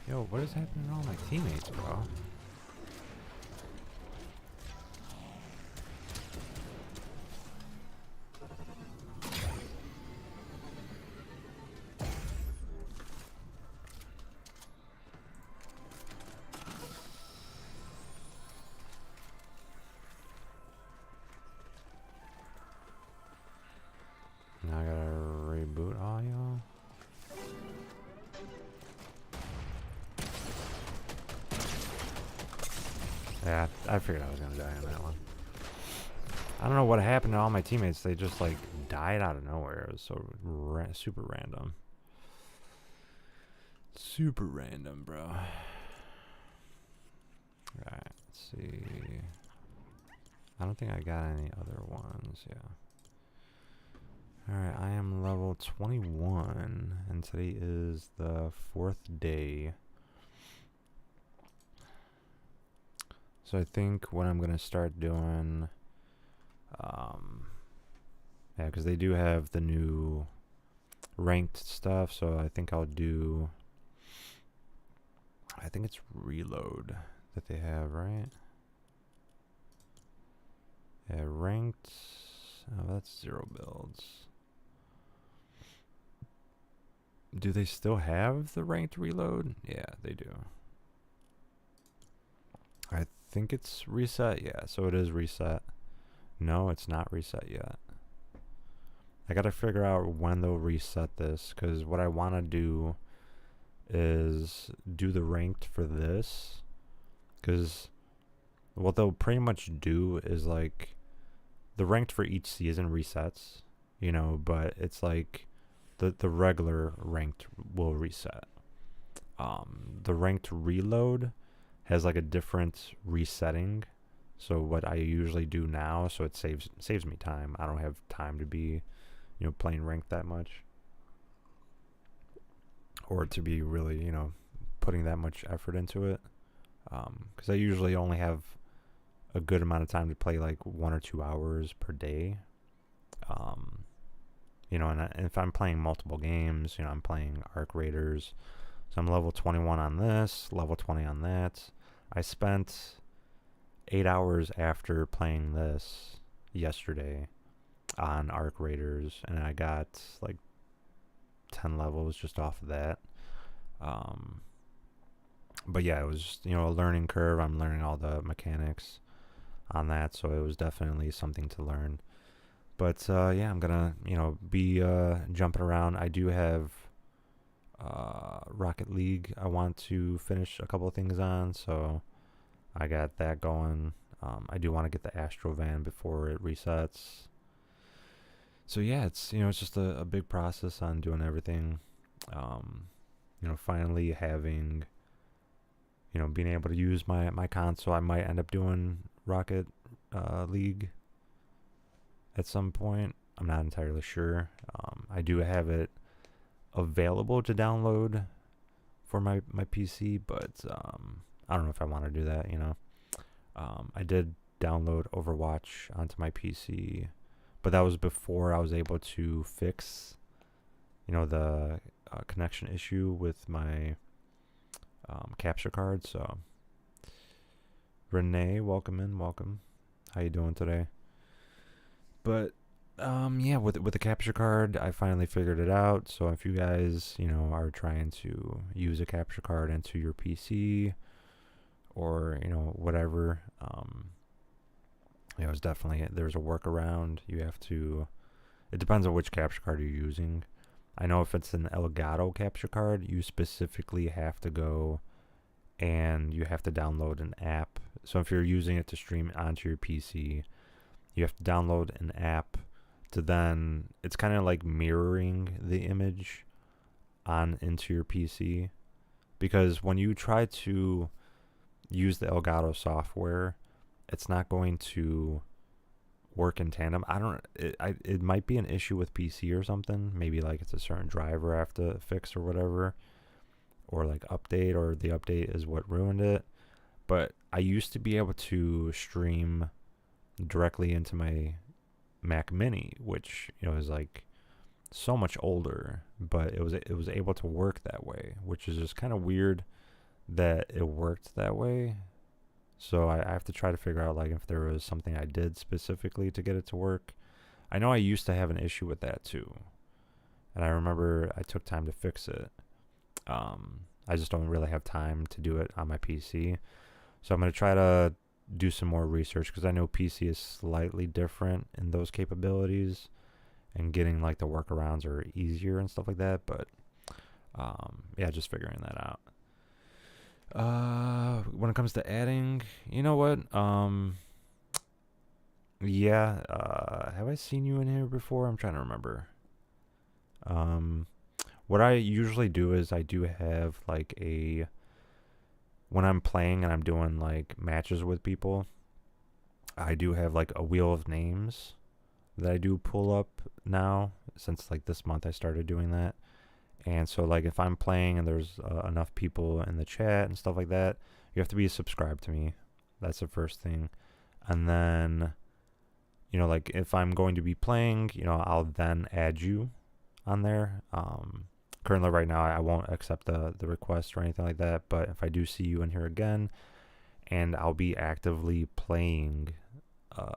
Yo, what is happening to all my teammates, bro? Now I gotta reboot all y'all. Yeah, I figured I was gonna die on that one. I don't know what happened to all my teammates. They just like died out of nowhere. It was so super random. Super random, bro. Alright, let's see. I don't think I got any other ones, yeah. Alright, I am level 21, and today is the 4th day. So I think what I'm going to start doing, yeah, because they do have the new ranked stuff, so I think I'll do, I think it's reload that they have, right? Yeah, ranked, oh, that's 0 builds. Do they still have the ranked reload? Yeah, they do. I think it's reset, yeah, so it is reset. No, it's not reset yet. I gotta figure out when they'll reset this, because what I want to do is do the ranked for this, because what they'll pretty much do is like the ranked for each season resets, you know, but it's like the regular ranked will reset. The ranked reload has like a different resetting. So what I usually do now, so it saves me time. I don't have time to be, you know, playing ranked that much, or to be really, you know, putting that much effort into it. Because I usually only have a good amount of time to play, like 1 or 2 hours per day. You know, and if I'm playing multiple games, you know, I'm playing Arc Raiders, so I'm level 21 on this, level 20 on that. I spent 8 hours after playing this yesterday on Arc Raiders, and I got like 10 levels just off of that. But yeah, it was, a learning curve. I'm learning all the mechanics on that, so it was definitely something to learn. But yeah, I'm gonna, be jumping around. I do have Rocket League I want to finish a couple of things on, so I got that going. I do want to get the Astro Van before it resets. So yeah, it's just a big process on doing everything. Finally having, being able to use my console. I might end up doing Rocket League at some point. I'm not entirely sure. I do have it available to download for my PC, but I don't know if I want to do that. I did download Overwatch onto my PC, but that was before I was able to fix, the connection issue with my capture card. So, Renee, welcome. How you doing today? But yeah, with the capture card, I finally figured it out. So if you guys, are trying to use a capture card into your PC or whatever, it's definitely, there's a workaround. It depends on which capture card you're using. I know if it's an Elgato capture card, you specifically have to go and you have to download an app. So if you're using it to stream onto your PC, you have to download an app to then, it's kind of like mirroring the image on into your PC. Because when you try to use the Elgato software, it's not going to work in tandem. It might be an issue with PC or something. Maybe like it's a certain driver I have to fix or whatever, or like update, or the update is what ruined it. But I used to be able to stream directly into my Mac Mini, which is like so much older, but it was able to work that way, which is just kind of weird that it worked that way. So I have to try to figure out like if there was something I did specifically to get it to work. I know I used to have an issue with that too, and I remember I took time to fix it. I just don't really have time to do it on my PC, so I'm gonna try to do some more research, because I know PC is slightly different in those capabilities, and getting like the workarounds are easier and stuff like that. But yeah, just figuring that out. When it comes to adding, you know what? Yeah. Have I seen you in here before? I'm trying to remember. What I usually do is I do have like when I'm playing and I'm doing like matches with people, I do have like a wheel of names that I do pull up now, since like this month I started doing that. And so like if I'm playing and there's enough people in the chat and stuff like that, you have to be subscribed to me. That's the first thing. And then, like if I'm going to be playing, I'll then add you on there. Currently right now I won't accept the request or anything like that, but if I do see you in here again and I'll be actively playing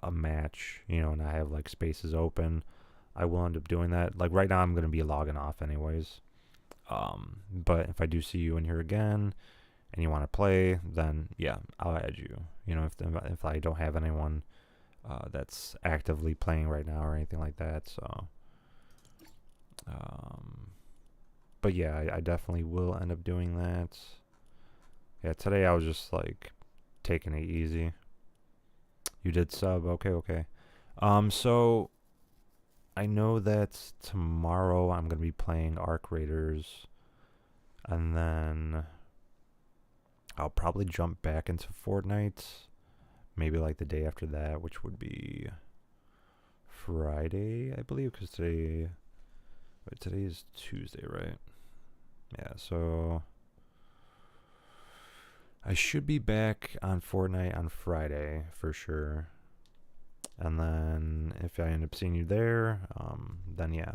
a match, and I have like spaces open, I will end up doing that. Like right now I'm going to be logging off anyways. But if I do see you in here again and you want to play, then yeah, I'll add you. If I don't have anyone that's actively playing right now or anything like that. So, but yeah, I definitely will end up doing that. Yeah, today I was just like taking it easy. You did sub, okay. So I know that tomorrow I'm going to be playing Arc Raiders, and then I'll probably jump back into Fortnite, maybe like the day after that, which would be Friday, I believe, because today is Tuesday, right? Yeah, so I should be back on Fortnite on Friday for sure. And then if I end up seeing you there, then yeah,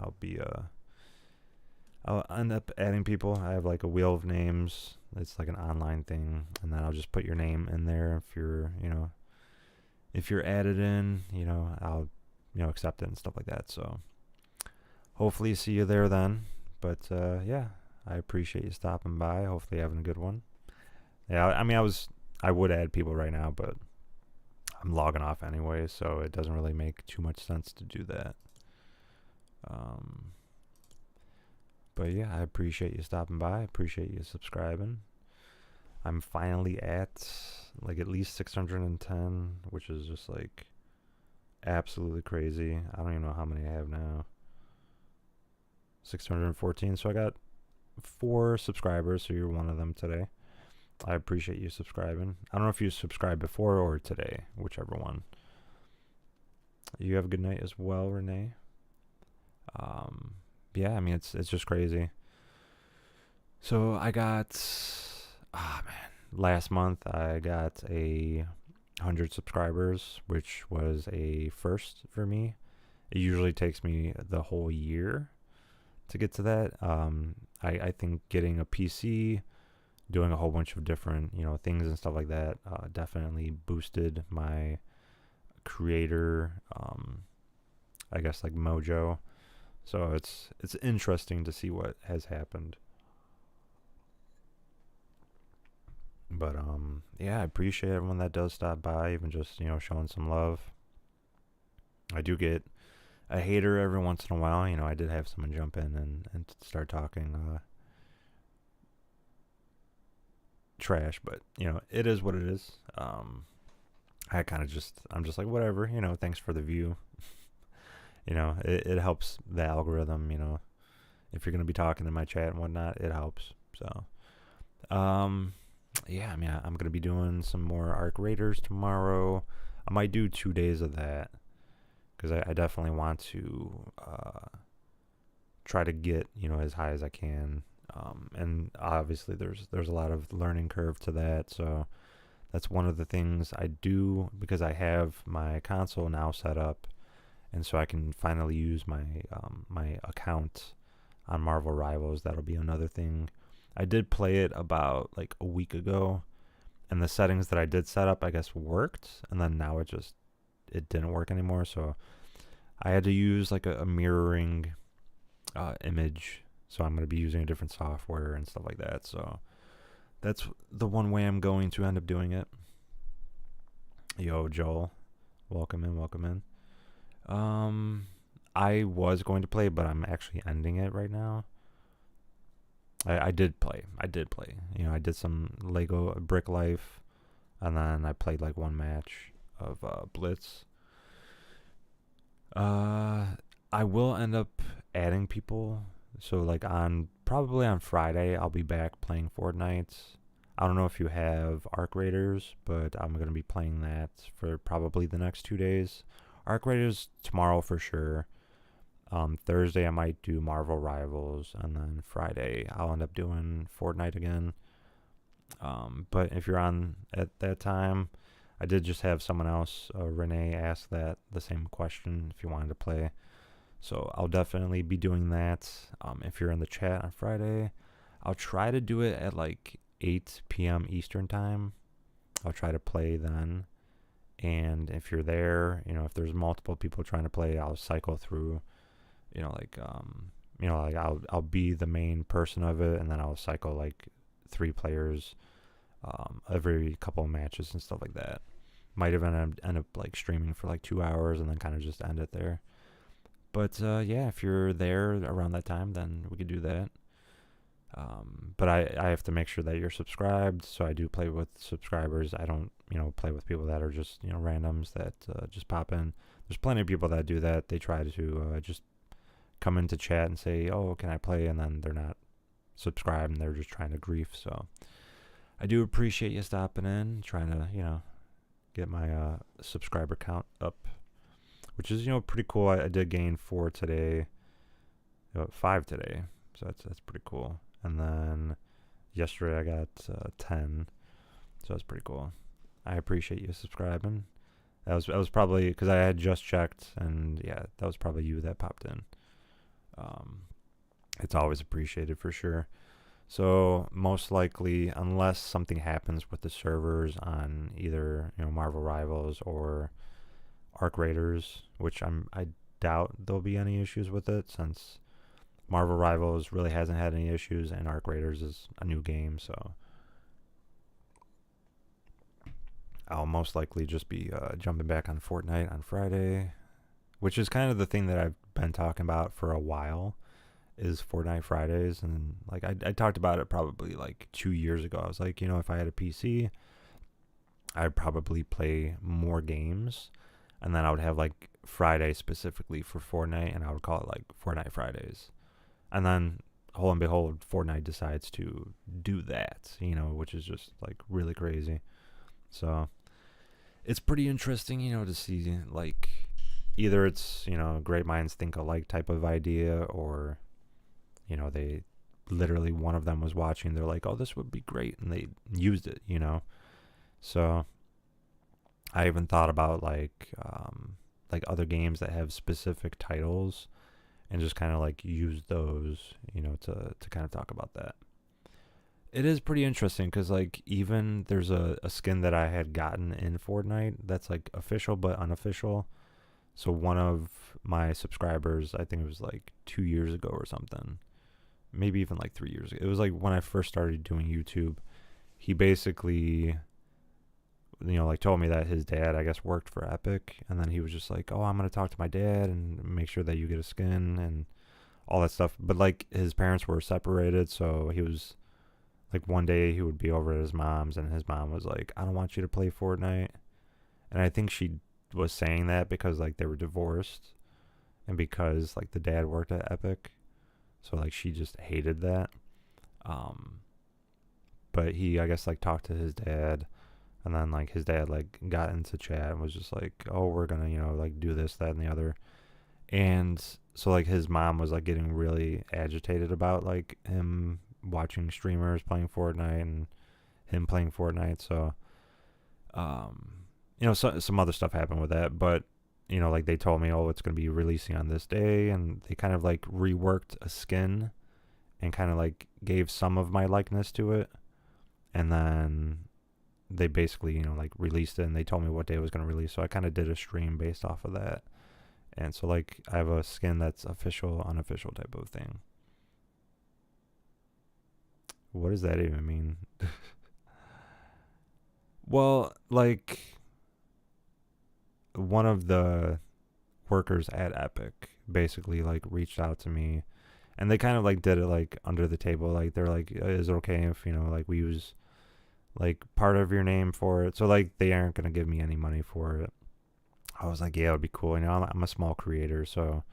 I'll end up adding people. I have like a wheel of names. It's like an online thing, and then I'll just put your name in there. If you're added in, I'll accept it and stuff like that. So hopefully see you there then. But yeah, I appreciate you stopping by. Hopefully you're having a good one. Yeah, I mean, I would add people right now, but I'm logging off anyway, so it doesn't really make too much sense to do that. But yeah, I appreciate you stopping by. I appreciate you subscribing. I'm finally at like at least 610, which is just like absolutely crazy. I don't even know how many I have now. 614. So I got 4 subscribers, so you're one of them today. I appreciate you subscribing. I don't know if you subscribed before or today, whichever one. You have a good night as well, Renee. Yeah, I mean, it's just crazy. So I got, last month I got 100 subscribers, which was a first for me. It usually takes me the whole year to get to that. I think getting a PC, doing a whole bunch of different, things and stuff like that, definitely boosted my creator, I guess like mojo. So it's interesting to see what has happened. But yeah, I appreciate everyone that does stop by, even just showing some love. I do get a hater every once in a while. I did have someone jump in and start talking trash, but it is what it is. I'm just like, whatever, thanks for the view. It helps the algorithm. If you're gonna be talking in my chat and whatnot, it helps. So yeah, I mean, I'm gonna be doing some more Arc Raiders tomorrow. I might do 2 days of that because I definitely want to try to get as high as I can. And obviously there's a lot of learning curve to that, so that's one of the things I do because I have my console now set up, and so I can finally use my my account on Marvel Rivals. That'll be another thing. I did play it about like a week ago, and the settings that I did set up, I guess, worked, and then now it didn't work anymore, so I had to use like a mirroring image. So I'm going to be using a different software and stuff like that. So that's the one way I'm going to end up doing it. Yo, Joel. Welcome in. I was going to play, but I'm actually ending it right now. I did play. I did some Lego Brick Life, and then I played like one match of Blitz. I will end up adding people. So like probably on Friday, I'll be back playing Fortnite. I don't know if you have Arc Raiders, but I'm going to be playing that for probably the next 2 days. Arc Raiders tomorrow for sure. Thursday I might do Marvel Rivals, and then Friday I'll end up doing Fortnite again. But if you're on at that time, I did just have someone else, Renee, ask the same question if you wanted to play. So I'll definitely be doing that. If you're in the chat on Friday, I'll try to do it at like 8 p.m. Eastern time. I'll try to play then. And if you're there, if there's multiple people trying to play, I'll cycle through, I'll be the main person of it, and then I'll cycle like 3 players every couple of matches and stuff like that. Might even end up like streaming for like 2 hours and then kind of just end it there. But yeah, if you're there around that time, then we could do that. But I have to make sure that you're subscribed, so I do play with subscribers. I don't, play with people that are just, randoms that just pop in. There's plenty of people that do that. They try to just come into chat and say, oh, can I play? And then they're not subscribed, and they're just trying to grief. So I do appreciate you stopping in, trying to, get my subscriber count up, which is, pretty cool. I did gain 4 today, 5 today, so that's pretty cool. And then yesterday I got 10, so that's pretty cool. I appreciate you subscribing. That was probably because I had just checked, and yeah, that was probably you that popped in. It's always appreciated for sure. So most likely, unless something happens with the servers on either Marvel Rivals or Arc Raiders, which I doubt there'll be any issues with it, since Marvel Rivals really hasn't had any issues, and Arc Raiders is a new game, so I'll most likely just be jumping back on Fortnite on Friday, which is kind of the thing that I've been talking about for a while, is Fortnite Fridays. And like I talked about it probably like 2 years ago. I was like, if I had a PC, I'd probably play more games, and then I would have like Friday specifically for Fortnite, and I would call it like Fortnite Fridays. And then, lo and behold, Fortnite decides to do that, which is just like really crazy. So it's pretty interesting, to see like either it's, great minds think alike type of idea, or, they literally, one of them was watching, they're like, oh, this would be great, and they used it, So I even thought about like other games that have specific titles, and just kind of like use those, to kind of talk about that. It is pretty interesting because like even there's a skin that I had gotten in Fortnite that's like official but unofficial. So one of my subscribers, I think it was like 2 years ago or something, maybe even like 3 years ago. It was like when I first started doing YouTube. He basically, like told me that his dad, I guess, worked for Epic, and then he was just like, oh, I'm gonna talk to my dad and make sure that you get a skin and all that stuff. But like his parents were separated, so he was like, one day he would be over at his mom's, and his mom was like, I don't want you to play Fortnite. And I think she was saying that because like they were divorced, and because like the dad worked at Epic, so like she just hated that. But he, I guess, like talked to his dad, and then like his dad like got into chat and was just like, oh, we're gonna like do this, that, and the other. And so like his mom was like getting really agitated about like him watching streamers playing Fortnite and him playing Fortnite. So some other stuff happened with that, but like they told me, oh, it's going to be releasing on this day, and they kind of like reworked a skin and kind of like gave some of my likeness to it, and then they basically like released it, and they told me what day it was going to release. So I kind of did a stream based off of that. And so like I have a skin that's official, unofficial type of thing. What does that even mean? Well, like one of the workers at Epic basically like reached out to me, and they kind of like did it like under the table. Like they're like, is it okay if like we use like part of your name for it? So like they aren't gonna give me any money for it. I was like, yeah, it would be cool. I'm a small creator, so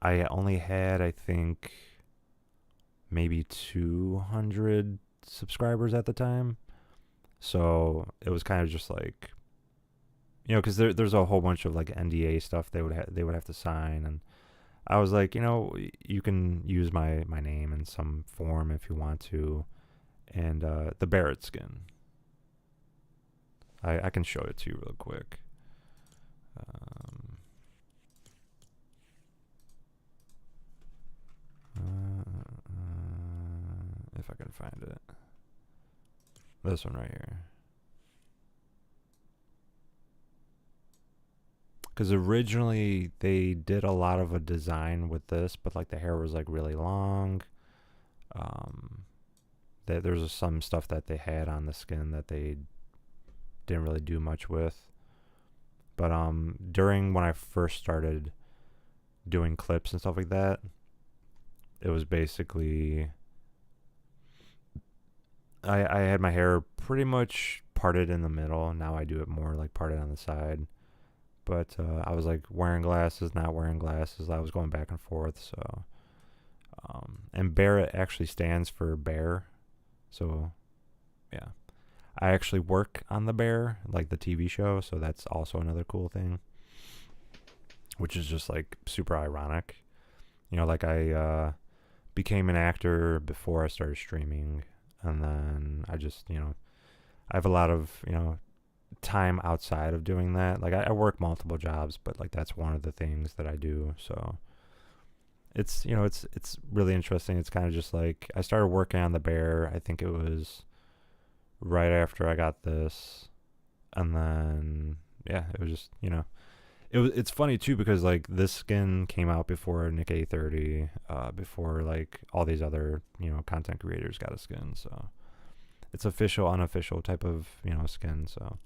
I only had, I think, maybe 200 subscribers at the time. So it was kind of just like, because there's a whole bunch of like NDA stuff they would have to sign, and I was like, you can use my name in some form if you want to, and the Barrett skin. I can show it to you real quick. If I can find it. This one right here. Because originally they did a lot of a design with this, but like the hair was like really long. There's some stuff that they had on the skin that they didn't really do much with. But during when I first started doing clips and stuff like that, it was basically I had my hair pretty much parted in the middle. Now I do it more like parted on the side. But I was like wearing glasses, not wearing glasses. I was going back and forth. So, and Barrett actually stands for bear. So, yeah. I actually work on The Bear, like the TV show. So that's also another cool thing, which is just like super ironic. Like I became an actor before I started streaming. And then I just, I have a lot of, time outside of doing that. Like I work multiple jobs, but like that's one of the things that I do. So it's, it's really interesting. It's kind of just like I started working on The Bear. I think it was right after I got this. And then, yeah, it was just, it's funny too because like this skin came out before Nick A30, before like all these other content creators got a skin. So it's official, unofficial type of skin. So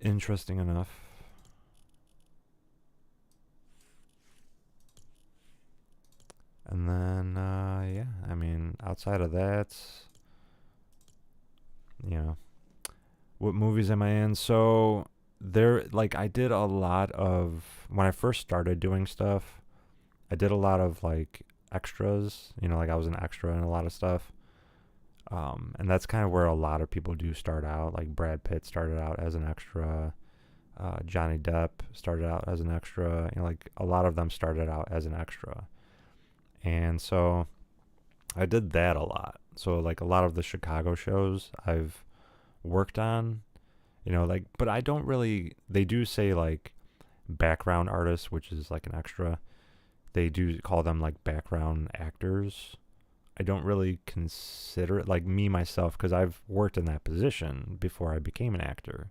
interesting enough. And then yeah, I mean outside of that, what movies am I in? So there, like I did a lot of when I first started doing stuff. I did a lot of like extras. Like I was an extra in a lot of stuff. And that's kind of where a lot of people do start out. Like Brad Pitt started out as an extra. Johnny Depp started out as an extra. Like a lot of them started out as an extra. And so I did that a lot. So like a lot of the Chicago shows I've worked on, like, but I don't really, they do say like background artists, which is like an extra. They do call them like background actors. I don't really consider it like me myself because I've worked in that position before I became an actor.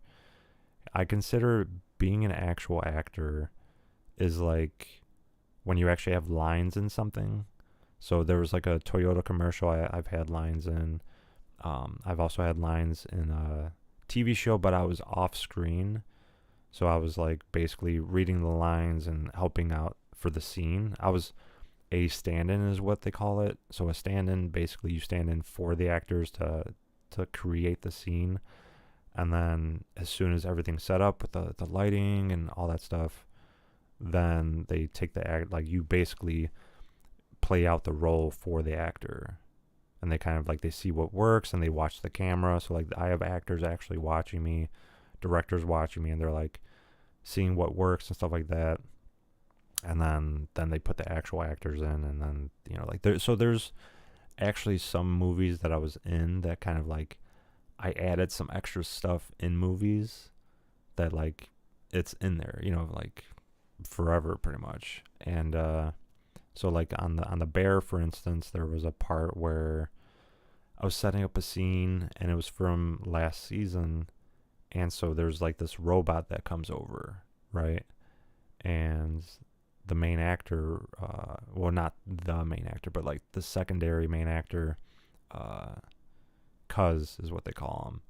I consider being an actual actor is like when you actually have lines in something. So there was like a Toyota commercial I've had lines in. I've also had lines in a TV show, but I was off screen. So I was like basically reading the lines and helping out for the scene. I was a stand-in is what they call it. So a stand-in, basically you stand in for the actors to create the scene. And then as soon as everything's set up with the lighting and all that stuff, then they take the act, like you basically play out the role for the actor. And they kind of like, they see what works and they watch the camera. So like I have actors actually watching me, directors watching me, and they're like seeing what works and stuff like that. And then they put the actual actors in, and then like there's actually some movies that I was in that kind of like I added some extra stuff in movies that like it's in there, like forever pretty much. And so like on the Bear, for instance, there was a part where I was setting up a scene and it was from last season, and so there's like this robot that comes over, right? And the main actor, well, not the main actor, but like the secondary main actor, Cuz is what they call him.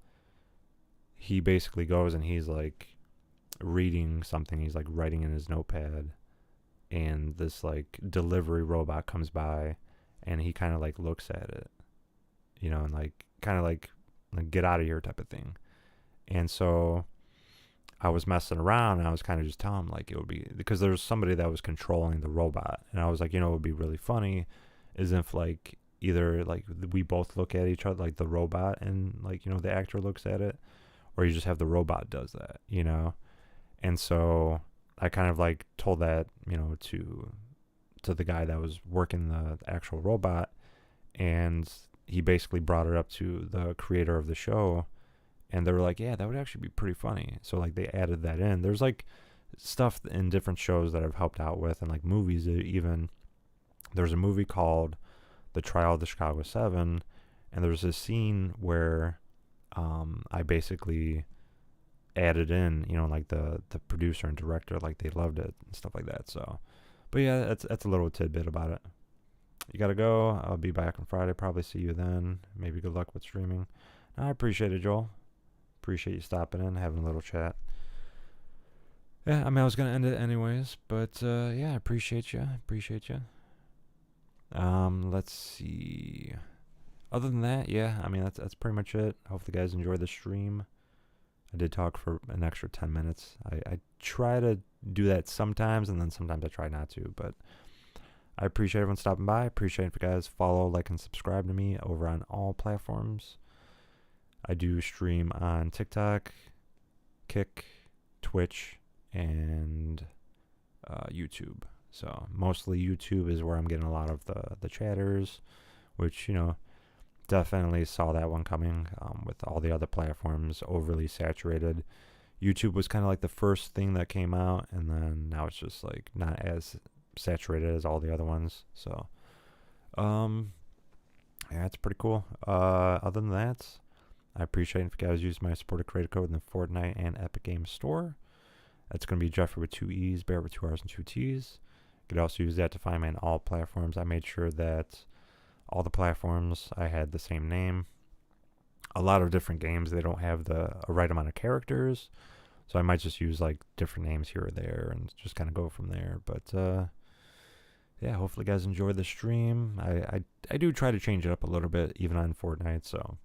He basically goes and he's like reading something. He's like writing in his notepad, and this like delivery robot comes by, and he kind of like looks at it, and like kind of like get out of here type of thing. And so I was messing around, and I was kind of just telling him like it would be, because there was somebody that was controlling the robot, and I was like, it would be really funny is if like either like we both look at each other, like the robot and like the actor looks at it, or you just have the robot does that, And so I kind of like told that to the guy that was working the actual robot, and he basically brought it up to the creator of the show, and they were like, yeah, that would actually be pretty funny. So like they added that in. There's like stuff in different shows that I've helped out with, and like movies even. There's a movie called The Trial of the Chicago 7, and there's a scene where I basically added in, like the producer and director, like they loved it and stuff like that. So, but yeah, that's a little tidbit about it. You gotta go. I'll be back on Friday. Probably see you then. Maybe good luck with streaming. I appreciate it, Joel. Appreciate you stopping in, having a little chat. Yeah, I mean, I was gonna end it anyways, but yeah, I appreciate you. Let's see. Other than that, yeah, I mean that's pretty much it. I hope the guys enjoyed the stream. I did talk for an extra 10 minutes. I try to do that sometimes, and then sometimes I try not to, but I appreciate everyone stopping by. I appreciate if you guys follow, like, and subscribe to me over on all platforms. I do stream on TikTok, Kick, Twitch, and YouTube. So mostly YouTube is where I'm getting a lot of the chatters, which, definitely saw that one coming with all the other platforms overly saturated. YouTube was kind of like the first thing that came out, and then now it's just like not as saturated as all the other ones. So yeah, it's pretty cool. Other than that, I appreciate if you guys use my supported creator code in the Fortnite and Epic Games Store. That's going to be Jeffrey with 2 E's, Barrett with 2 R's and 2 T's. You could also use that to find me on all platforms. I made sure that all the platforms I had the same name. A lot of different games, they don't have a right amount of characters, so I might just use like different names here or there and just kind of go from there. But yeah, hopefully you guys enjoy the stream. I do try to change it up a little bit even on Fortnite, so